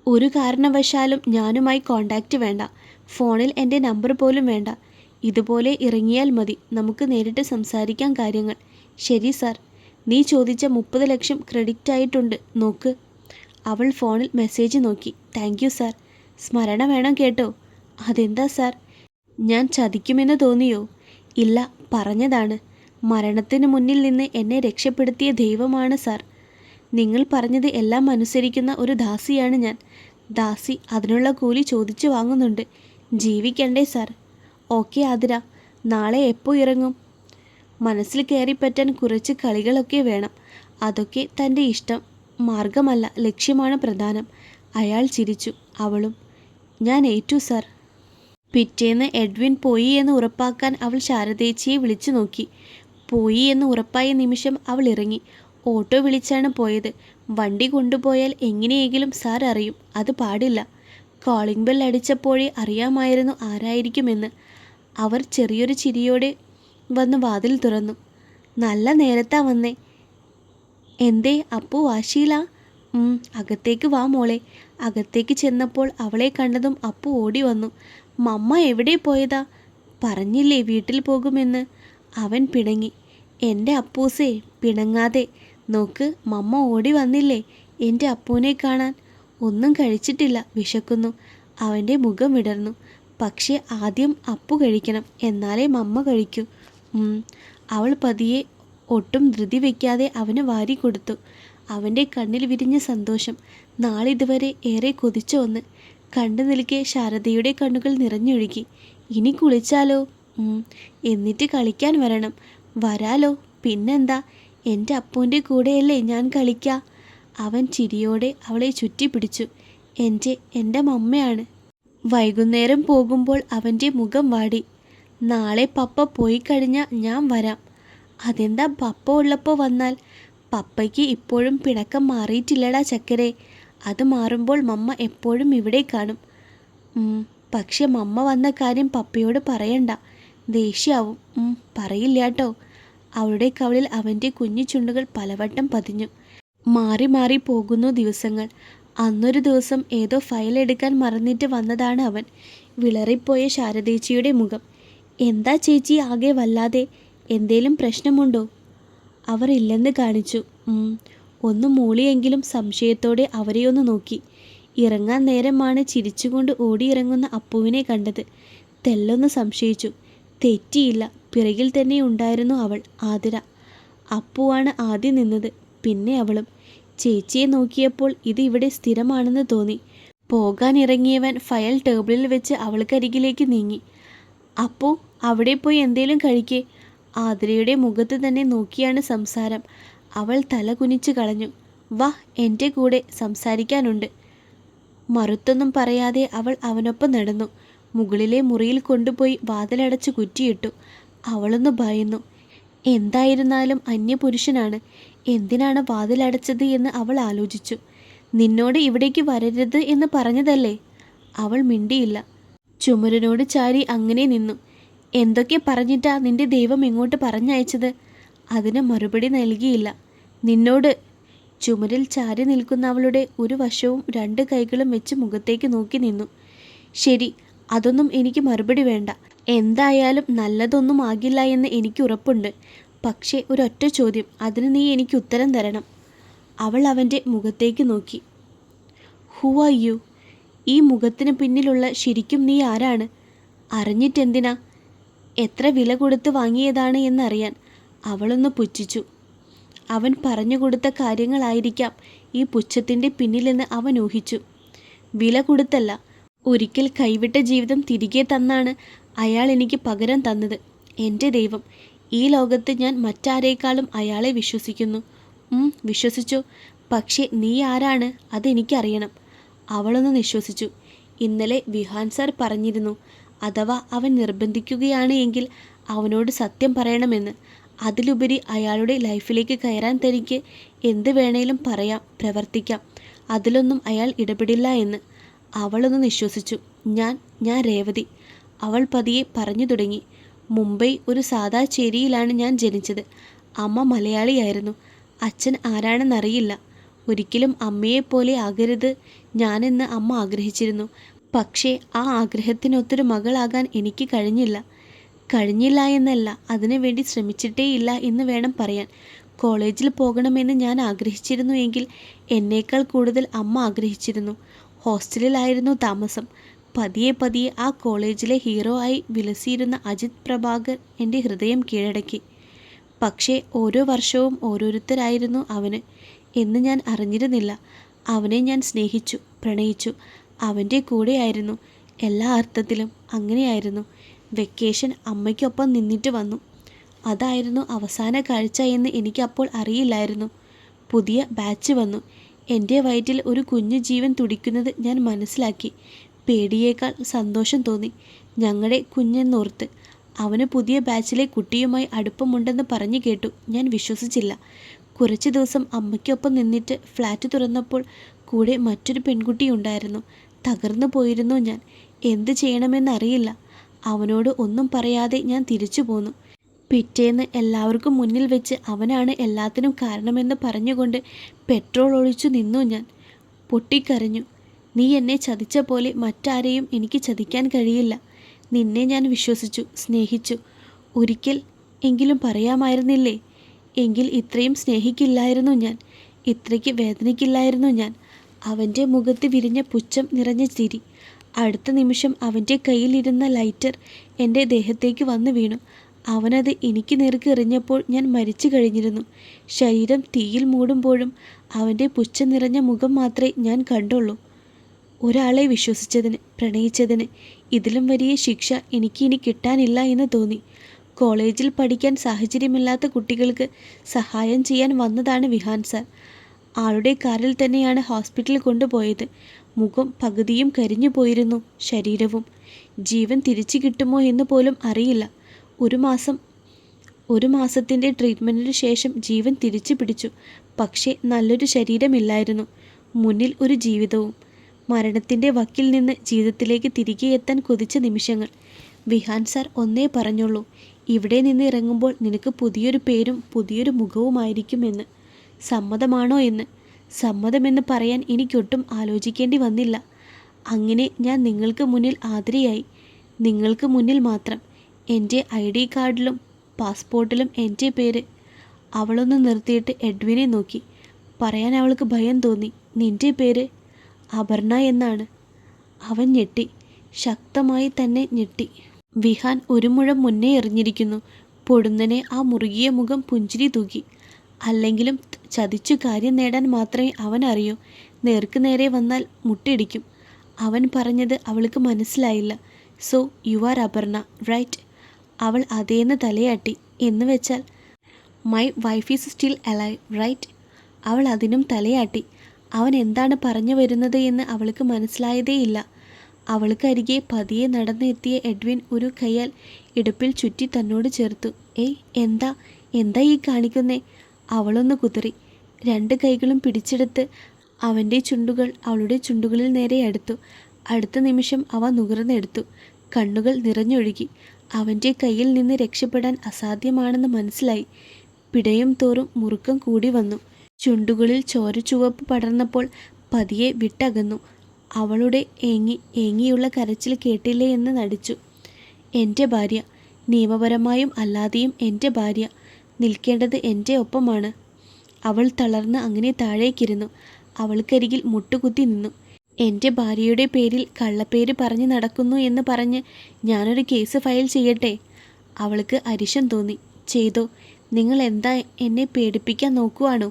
ഒരു കാരണവശാലും ഞാനുമായി കോണ്ടാക്റ്റ് വേണ്ട. ഫോണിൽ എൻ്റെ നമ്പർ പോലും വേണ്ട. ഇതുപോലെ ഇറങ്ങിയാൽ മതി. നമുക്ക് നേരിട്ട് സംസാരിക്കാൻ കാര്യങ്ങൾ. ശരി സാർ. നീ ചോദിച്ച 30 ലക്ഷം ക്രെഡിറ്റ് ആയിട്ടുണ്ട്. നോക്ക്. അവൾ ഫോണിൽ മെസ്സേജ് നോക്കി. Thank you sir. സ്മരണ വേണം കേട്ടോ. അതെന്താ സാർ? ഞാൻ ചതിക്കുമെന്ന് തോന്നിയോ? ഇല്ല, പറഞ്ഞതാണ്. മരണത്തിന് മുന്നിൽ നിന്ന് എന്നെ രക്ഷപ്പെടുത്തിയ ദൈവമാണ് സാർ. നിങ്ങൾ പറഞ്ഞത് എല്ലാം അനുസരിക്കുന്ന ഒരു ദാസിയാണ് ഞാൻ. ദാസി അതിനുള്ള കൂലി ചോദിച്ചു വാങ്ങുന്നുണ്ട്. ജീവിക്കണ്ടേ സാർ? ഓക്കെ ആതിര, നാളെ എപ്പോൾ ഇറങ്ങും? മനസ്സിൽ കയറിപ്പറ്റാൻ കുറച്ച് കളികളൊക്കെ വേണം. അതൊക്കെ തൻ്റെ ഇഷ്ടം. മാർഗമല്ല, ലക്ഷ്യമാണ് പ്രധാനം. അയാൾ ചിരിച്ചു. അവളും. ഞാൻ ഏറ്റു സാർ. പിറ്റേന്ന് എഡ്വിൻ പോയി എന്ന് ഉറപ്പാക്കാൻ അവൾ ശാരദേച്ചിയെ വിളിച്ചു നോക്കി. പോയി എന്ന് ഉറപ്പായ നിമിഷം അവൾ ഇറങ്ങി. ഓട്ടോ വിളിച്ചാണ് പോയത്. വണ്ടി കൊണ്ടുപോയാൽ എങ്ങനെയെങ്കിലും സാർ അറിയും. അത് പാടില്ല. കോളിംഗ് ബെൽ അടിച്ചപ്പോഴേ അറിയാമായിരുന്നു ആരായിരിക്കുമെന്ന്. അവർ ചെറിയൊരു ചിരിയോടെ വന്ന് വാതിൽ തുറന്നു. നല്ല നേരത്താ വന്നേ. എന്തേ അപ്പു വാശിയിലാ? അകത്തേക്ക് വാ മോളെ. അകത്തേക്ക് ചെന്നപ്പോൾ അവളെ കണ്ടതും അപ്പു ഓടി വന്നു. മമ്മ എവിടെ പോയതാ? പറഞ്ഞില്ലേ വീട്ടിൽ പോകുമെന്ന്. അവൻ പിണങ്ങി. എൻ്റെ അപ്പൂസേ, പിണങ്ങാതെ. നോക്ക്, മമ്മ ഓടി വന്നില്ലേ എൻ്റെ അപ്പൂനെ കാണാൻ. ഒന്നും കഴിച്ചിട്ടില്ല, വിശക്കുന്നു. അവൻ്റെ മുഖം വിടർന്നു. പക്ഷേ ആദ്യം അപ്പു കഴിക്കണം, എന്നാലേ മമ്മ കഴിക്കൂ. അവൾ പതിയെ ഒട്ടും ധൃതി വയ്ക്കാതെ അവന് വാരി കൊടുത്തു. അവൻ്റെ കണ്ണിൽ വിരിഞ്ഞ സന്തോഷം നാളിതുവരെ ഏറെ കൊതിച്ച ഒന്ന്. കണ്ടു നിൽക്കെ ശാരദയുടെ കണ്ണുകൾ നിറഞ്ഞൊഴുകി. ഇനി കുളിച്ചാലോ? എന്നിട്ട് കളിക്കാൻ വരണം. വരാലോ, പിന്നെന്താ. എൻ്റെ അപ്പൂൻ്റെ കൂടെയല്ലേ ഞാൻ കളിക്കാ. അവൻ ചിരിയോടെ അവളെ ചുറ്റിപ്പിടിച്ചു. എൻ്റെ മമ്മയാണ്. വൈകുന്നേരം പോകുമ്പോൾ അവൻ്റെ മുഖം വാടി. നാളെ പപ്പ പോയി കഴിഞ്ഞാൽ ഞാൻ വരാം. അതെന്താ പപ്പ ഉള്ളപ്പോൾ വന്നാൽ? പപ്പയ്ക്ക് ഇപ്പോഴും പിണക്കം മാറിയിട്ടില്ലടാ ചക്കരെ. അത് മാറുമ്പോൾ മമ്മ എപ്പോഴും ഇവിടെ കാണും. പക്ഷെ മമ്മ വന്ന കാര്യം പപ്പയോട് പറയണ്ട, ദേഷ്യാവും. പറയില്ല കേട്ടോ. അവളുടെ കവിളിൽ അവൻ്റെ കുഞ്ഞു ചുണ്ടുകൾ പലവട്ടം പതിഞ്ഞു. മാറി മാറി പോകുന്നു ദിവസങ്ങൾ. അന്നൊരു ദിവസം ഏതോ ഫയൽ എടുക്കാൻ മറന്നിട്ട് വന്നതാണ് അവൻ. വിളറിപ്പോയ ശാരദേച്ചിയുടെ മുഖം. എന്താ ചേച്ചി ആകെ വല്ലാതെ? എന്തേലും പ്രശ്നമുണ്ടോ? അവർ ഇല്ലെന്ന് കാണിച്ചു. ഒന്ന് മൂളിയെങ്കിലും സംശയത്തോടെ അവരെയൊന്ന് നോക്കി. ഇറങ്ങാൻ നേരമാണ് ചിരിച്ചുകൊണ്ട് ഓടിയിറങ്ങുന്ന അപ്പുവിനെ കണ്ടത്. തെല്ലൊന്ന് സംശയിച്ചു. തെറ്റിയില്ല, പിറകിൽ തന്നെ ഉണ്ടായിരുന്നു അവൾ, ആതിര. അപ്പുവാണ് ആദ്യം നിന്നത്, പിന്നെ അവളും. ചേച്ചിയെ നോക്കിയപ്പോൾ ഇത് ഇവിടെ സ്ഥിരമാണെന്ന് തോന്നി. പോകാനിറങ്ങിയവൻ ഫയൽ ടേബിളിൽ വെച്ച് അവൾക്കരികിലേക്ക് നീങ്ങി. അപ്പു, അവിടെ പോയി എന്തേലും കഴിക്കേ. ആതിരയുടെ മുഖത്ത് തന്നെ നോക്കിയാണ് സംസാരം. അവൾ തല കുനിച്ചു കളഞ്ഞു. വാ, എൻ്റെ കൂടെ സംസാരിക്കാനുണ്ട്. മറുത്തൊന്നും പറയാതെ അവൾ അവനൊപ്പം നടന്നു. മുകളിലെ മുറിയിൽ കൊണ്ടുപോയി വാതിലടച്ച് കുറ്റിയിട്ടു. അവളൊന്ന് ഭയന്നു. എന്തായിരുന്നാലും അന്യപുരുഷനാണ്. എന്തിനാണ് വാതിലടച്ചത് എന്ന് അവൾ ആലോചിച്ചു. നിന്നോട് ഇവിടേക്ക് വരരുത് എന്ന് പറഞ്ഞതല്ലേ? അവൾ മിണ്ടിയില്ല. ചുമരിനോട് ചാരി അങ്ങനെ നിന്നു. എന്തൊക്കെ പറഞ്ഞിട്ടാ നിന്റെ ദൈവം ഇങ്ങോട്ട് പറഞ്ഞയച്ചത്? അതിന് മറുപടി നൽകിയില്ല. നിന്നോട്. ചുമരിൽ ചാരി നിൽക്കുന്ന അവളുടെ ഒരു വശവും രണ്ട് കൈകളും വെച്ച് മുഖത്തേക്ക് നോക്കി നിന്നു. ശരി, അതൊന്നും എനിക്ക് മറുപടി വേണ്ട. എന്തായാലും നല്ലതൊന്നും ആകില്ല എന്ന് എനിക്ക് ഉറപ്പുണ്ട്. പക്ഷേ ഒരൊറ്റ ചോദ്യം, അതിന് നീ എനിക്ക് ഉത്തരം തരണം. അവൾ അവൻ്റെ മുഖത്തേക്ക് നോക്കി. Who are you? ഈ മുഖത്തിന് പിന്നിലുള്ള ശരിക്കും നീ ആരാണ്? അറിഞ്ഞിട്ടെന്തിനാ? എത്ര വില കൊടുത്ത് വാങ്ങിയതാണ് എന്നറിയാൻ. അവളൊന്ന് പുച്ഛിച്ചു. അവൻ പറഞ്ഞു കൊടുത്ത കാര്യങ്ങളായിരിക്കാം ഈ പുച്ഛത്തിൻ്റെ പിന്നിലെന്ന് അവൻ ഊഹിച്ചു. വില കൊടുത്തല്ല, ഒരിക്കൽ കൈവിട്ട ജീവിതം തിരികെ തന്നാണ് അയാൾ എനിക്ക് പകരം തന്നത്. എൻ്റെ ദൈവം, ഈ ലോകത്ത് ഞാൻ മറ്റാരേക്കാളും അയാളെ വിശ്വസിക്കുന്നു. വിശ്വസിച്ചു. പക്ഷേ നീ ആരാണ് അതെനിക്കറിയണം. അവളൊന്ന് നിശ്വസിച്ചു. ഇന്നലെ വിഹാൻ സാർ പറഞ്ഞിരുന്നു, അഥവാ അവൻ നിർബന്ധിക്കുകയാണ് എങ്കിൽ അവനോട് സത്യം പറയണമെന്ന്. അതിലുപരി അയാളുടെ ലൈഫിലേക്ക് കയറാൻ തനിക്ക് എന്ത് വേണേലും പറയാം, പ്രവർത്തിക്കാം. അതിലൊന്നും അയാൾ ഇടപെടില്ല എന്ന്. അവളൊന്ന് നിശ്വസിച്ചു. ഞാൻ രേവതി. അവൾ പതിയെ പറഞ്ഞു തുടങ്ങി. മുംബൈ ഒരു സാദാ ചേരിയിലാണ് ഞാൻ ജനിച്ചത്. അമ്മ മലയാളിയായിരുന്നു. അച്ഛൻ ആരാണെന്നറിയില്ല. ഒരിക്കലും അമ്മയെപ്പോലെ ആകരുത് ഞാനെന്ന് അമ്മ ആഗ്രഹിച്ചിരുന്നു. പക്ഷേ ആ ആഗ്രഹത്തിനൊത്തൊരു മകളാകാൻ എനിക്ക് കഴിഞ്ഞില്ല എന്നല്ല, അതിനുവേണ്ടി ശ്രമിച്ചിട്ടേയില്ല എന്ന് വേണം പറയാൻ. കോളേജിൽ പോകണമെന്ന് ഞാൻ ആഗ്രഹിച്ചിരുന്നു എങ്കിൽ എന്നേക്കാൾ കൂടുതൽ അമ്മ ആഗ്രഹിച്ചിരുന്നു. ഹോസ്റ്റലിലായിരുന്നു താമസം. പതിയെ പതിയെ ആ കോളേജിലെ ഹീറോ ആയി വിലസിയിരുന്ന അജിത് പ്രഭാകർ എൻ്റെ ഹൃദയം കീഴടക്കി. പക്ഷേ ഓരോ വർഷവും ഓരോരുത്തരായിരുന്നു അവന് എന്ന് ഞാൻ അറിഞ്ഞിരുന്നില്ല. അവനെ ഞാൻ സ്നേഹിച്ചു, പ്രണയിച്ചു. അവൻ്റെ കൂടെയായിരുന്നു. എല്ലാ അർത്ഥത്തിലും അങ്ങനെയായിരുന്നു. വെക്കേഷൻ അമ്മയ്ക്കൊപ്പം നിന്നിട്ട് വന്നു. അതായിരുന്നു അവസാന കാഴ്ച എന്ന് എനിക്കപ്പോൾ അറിയില്ലായിരുന്നു. പുതിയ ബാച്ച് വന്നു. എൻ്റെ വയറ്റിൽ ഒരു കുഞ്ഞു ജീവൻ തുടിക്കുന്നത് ഞാൻ മനസ്സിലാക്കി. പേടിയേക്കാൾ സന്തോഷം തോന്നി. ഞങ്ങളുടെ കുഞ്ഞെന്നോർത്ത്. അവന് പുതിയ ബാച്ചിലെ കുട്ടിയുമായി അടുപ്പമുണ്ടെന്ന് പറഞ്ഞു കേട്ടു. ഞാൻ വിശ്വസിച്ചില്ല. കുറച്ച് ദിവസം അമ്മയ്ക്കൊപ്പം നിന്നിട്ട് ഫ്ലാറ്റ് തുറന്നപ്പോൾ കൂടെ മറ്റൊരു പെൺകുട്ടി ഉണ്ടായിരുന്നു. തകർന്നു പോയിരുന്നു ഞാൻ. എന്ത് ചെയ്യണമെന്നറിയില്ല. അവനോട് ഒന്നും പറയാതെ ഞാൻ തിരിച്ചു പോന്നു. പിറ്റേന്ന് എല്ലാവർക്കും മുന്നിൽ വെച്ച് അവനാണ് എല്ലാത്തിനും കാരണമെന്ന് പറഞ്ഞുകൊണ്ട് പെട്രോൾ ഒഴിച്ചു നിന്നു ഞാൻ. പൊട്ടിക്കരഞ്ഞു. നീ എന്നെ ചതിച്ച പോലെ മറ്റാരെയും എനിക്ക് ചതിക്കാൻ കഴിയില്ല. നിന്നെ ഞാൻ വിശ്വസിച്ചു, സ്നേഹിച്ചു. ഒരിക്കൽ എങ്കിലും പറയാമായിരുന്നില്ലേ? എങ്കിൽ ഇത്രയും സ്നേഹിക്കില്ലായിരുന്നു ഞാൻ, ഇത്രയ്ക്ക് വേദനിക്കില്ലായിരുന്നു ഞാൻ. അവൻ്റെ മുഖത്ത് വിരിഞ്ഞ പുച്ഛം നിറഞ്ഞ ചിരി. അടുത്ത നിമിഷം അവൻ്റെ കയ്യിലിരുന്ന ലൈറ്റർ എൻ്റെ ദേഹത്തേക്ക് വന്നു വീണു. അവനത് എനിക്ക് നേർക്ക് എറിഞ്ഞപ്പോൾ ഞാൻ മരിച്ചു കഴിഞ്ഞിരുന്നു. ശരീരം തീയിൽ മൂടുമ്പോഴും അവൻ്റെ പുച്ഛം നിറഞ്ഞ മുഖം മാത്രമേ ഞാൻ കണ്ടുള്ളൂ. ഒരാളെ വിശ്വസിച്ചതിന്, പ്രണയിച്ചതിന് ഇതിലും വലിയ ശിക്ഷ എനിക്ക് ഇനി കിട്ടാനില്ല എന്ന് തോന്നി. കോളേജിൽ പഠിക്കാൻ സാഹചര്യമില്ലാത്ത കുട്ടികൾക്ക് സഹായം ചെയ്യാൻ വന്നതാണ് വിഹാൻ സാർ. ആളുടെ കാറിൽ തന്നെയാണ് ഹോസ്പിറ്റലിൽ കൊണ്ടുപോയത്. മുഖം പകുതിയും കരിഞ്ഞു പോയിരുന്നു, ശരീരവും. ജീവൻ തിരിച്ചു കിട്ടുമോ എന്ന് പോലും അറിയില്ല. ഒരു മാസത്തിൻ്റെ ട്രീറ്റ്മെൻറ്റിന് ശേഷം ജീവൻ തിരിച്ചു പിടിച്ചു. പക്ഷേ നല്ലൊരു ശരീരമില്ലായിരുന്നു. മുന്നിൽ ഒരു ജീവിതവും. മരണത്തിൻ്റെ വക്കിൽ നിന്ന് ജീവിതത്തിലേക്ക് തിരികെ എത്താൻ കൊതിച്ച നിമിഷങ്ങൾ. വിഹാൻ സാർ ഒന്നേ പറഞ്ഞുള്ളൂ, ഇവിടെ നിന്ന് ഇറങ്ങുമ്പോൾ നിനക്ക് പുതിയൊരു പേരും പുതിയൊരു മുഖവുമായിരിക്കുമെന്ന്. സമ്മതമാണോ എന്ന്. സമ്മതമെന്ന് പറയാൻ എനിക്കൊട്ടും ആലോചിക്കേണ്ടി വന്നില്ല. അങ്ങനെ ഞാൻ നിങ്ങൾക്ക് മുന്നിൽ ആതിരയായി. നിങ്ങൾക്ക് മുന്നിൽ മാത്രം. എൻ്റെ ID കാർഡിലും പാസ്പോർട്ടിലും എൻ്റെ പേര്. അവളൊന്ന് നിർത്തിയിട്ട് എഡ്വിനെ നോക്കി. പറയാൻ അവൾക്ക് ഭയം തോന്നി. നിൻ്റെ പേര്? അപർണ എന്നാണ്. അവൻ ഞെട്ടി. ശക്തമായി തന്നെ ഞെട്ടി. വിഹാൻ ഒരു മുഴം മുന്നേ എറിഞ്ഞിരിക്കുന്നു. പൊടുന്നനെ ആ മുറുകിയ മുഖം പുഞ്ചിരി തൂക്കി. അല്ലെങ്കിലും ചതിച്ചു കാര്യം നേടാൻ മാത്രമേ അവൻ അറിയൂ. നേർക്ക് നേരെ വന്നാൽ മുട്ടിടിക്കും. അവൻ പറഞ്ഞത് അവൾക്ക് മനസ്സിലായില്ല. So you are Aparna, right? അവൾ അതേന്ന് തലയാട്ടി. എന്ന് വെച്ചാൽ my wife is still alive, right? അവൾ അതിനും തലയാട്ടി. അവൻ എന്താണ് പറഞ്ഞു വരുന്നത് എന്ന് അവൾക്ക് മനസ്സിലായതേയില്ല. അവൾക്കരികെ പതിയെ നടന്നെത്തിയ എഡ്വിൻ ഒരു കൈയാൽ ഇടുപ്പിൽ ചുറ്റി തന്നോട് ചേർത്തു. ഏയ്, എന്താ ഈ കാണിക്കുന്നേ? അവളൊന്ന് കുതറി. 2 കൈകളും പിടിച്ചെടുത്ത് അവൻ്റെ ചുണ്ടുകൾ അവളുടെ ചുണ്ടുകളിൽ നേരെ അടുത്തു. അടുത്ത നിമിഷം അവ നുകർന്നെടുത്തു. കണ്ണുകൾ നിറഞ്ഞൊഴുകി. അവൻ്റെ കയ്യിൽ നിന്ന് രക്ഷപ്പെടാൻ അസാധ്യമാണെന്ന് മനസ്സിലായി. പിടയും തോറും മുറുക്കം കൂടി വന്നു. ചുണ്ടുകളിൽ ചോരച്ചുവപ്പ് പടർന്നപ്പോൾ പതിയെ വിട്ടകന്നു. അവളുടെ ഏങ്ങിയുള്ള കരച്ചിൽ കേട്ടില്ലേ എന്ന് നടിച്ചു. എൻ്റെ ഭാര്യ, നിയമപരമായും അല്ലാതെയും എൻ്റെ ഭാര്യ, നിൽക്കേണ്ടത് എൻ്റെ ഒപ്പമാണ്. അവൾ തളർന്ന് അങ്ങനെ താഴേക്കിരുന്നു. അവൾക്കരികിൽ മുട്ടുകുത്തി നിന്നു. എൻ്റെ ഭാര്യയുടെ പേരിൽ കള്ളപ്പേര് പറഞ്ഞ് നടക്കുന്നു എന്ന് പറഞ്ഞ് ഞാനൊരു കേസ് ഫയൽ ചെയ്യട്ടെ? അവൾക്ക് അരിശം തോന്നി. ചെയ്തോ. നിങ്ങൾ എന്താ എന്നെ പേടിപ്പിക്കാൻ നോക്കുവാണോ?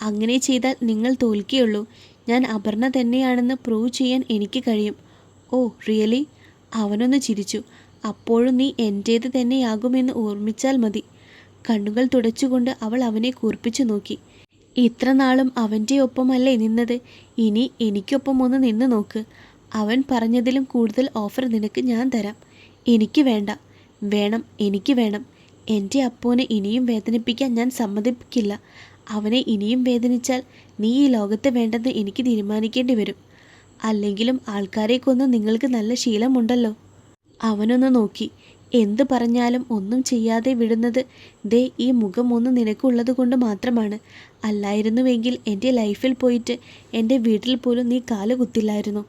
അങ്ങനെ ചെയ്താൽ നിങ്ങൾ തോൽക്കുകയുള്ളൂ. ഞാൻ അപർണ തന്നെയാണെന്ന് പ്രൂവ് ചെയ്യാൻ എനിക്ക് കഴിയും. Oh really? അവനൊന്ന് ചിരിച്ചു. അപ്പോഴും നീ എൻ്റേത് തന്നെയാകുമെന്ന് ഓർമ്മിച്ചാൽ മതി. കണ്ണുകൾ തുടച്ചുകൊണ്ട് അവൾ അവനെ കൂർപ്പിച്ചു നോക്കി. ഇത്ര നാളും അവൻ്റെ ഒപ്പമല്ലേ നിന്നത്? ഇനി എനിക്കൊപ്പം ഒന്ന് നിന്ന് നോക്ക്. അവൻ പറഞ്ഞതിലും കൂടുതൽ ഓഫർ നിനക്ക് ഞാൻ തരാം. എനിക്ക് വേണ്ട. വേണം, എനിക്ക് വേണം. എൻ്റെ അപ്പൂനെ ഇനിയും വേദനിപ്പിക്കാൻ ഞാൻ സമ്മതിക്കില്ല. അവനെ ഇനിയും വേദനിച്ചാൽ നീ ഈ ലോകത്ത് വേണ്ടെന്ന് എനിക്ക് തീരുമാനിക്കേണ്ടി വരും. അല്ലെങ്കിലും ആൾക്കാരെ കൊന്ന് നിങ്ങൾക്ക് നല്ല ശീലമുണ്ടല്ലോ. അവനൊന്ന് നോക്കി. എന്തു പറഞ്ഞാലും ഒന്നും ചെയ്യാതെ വിടുന്നത് ദേ ഈ മുഖം ഒന്ന് നിനക്കുള്ളത് കൊണ്ട് മാത്രമാണ്. അല്ലായിരുന്നുവെങ്കിൽ എൻ്റെ ലൈഫിൽ പോയിട്ട് എൻ്റെ വീട്ടിൽ പോലും നീ കാല് കുത്തില്ലായിരുന്നു.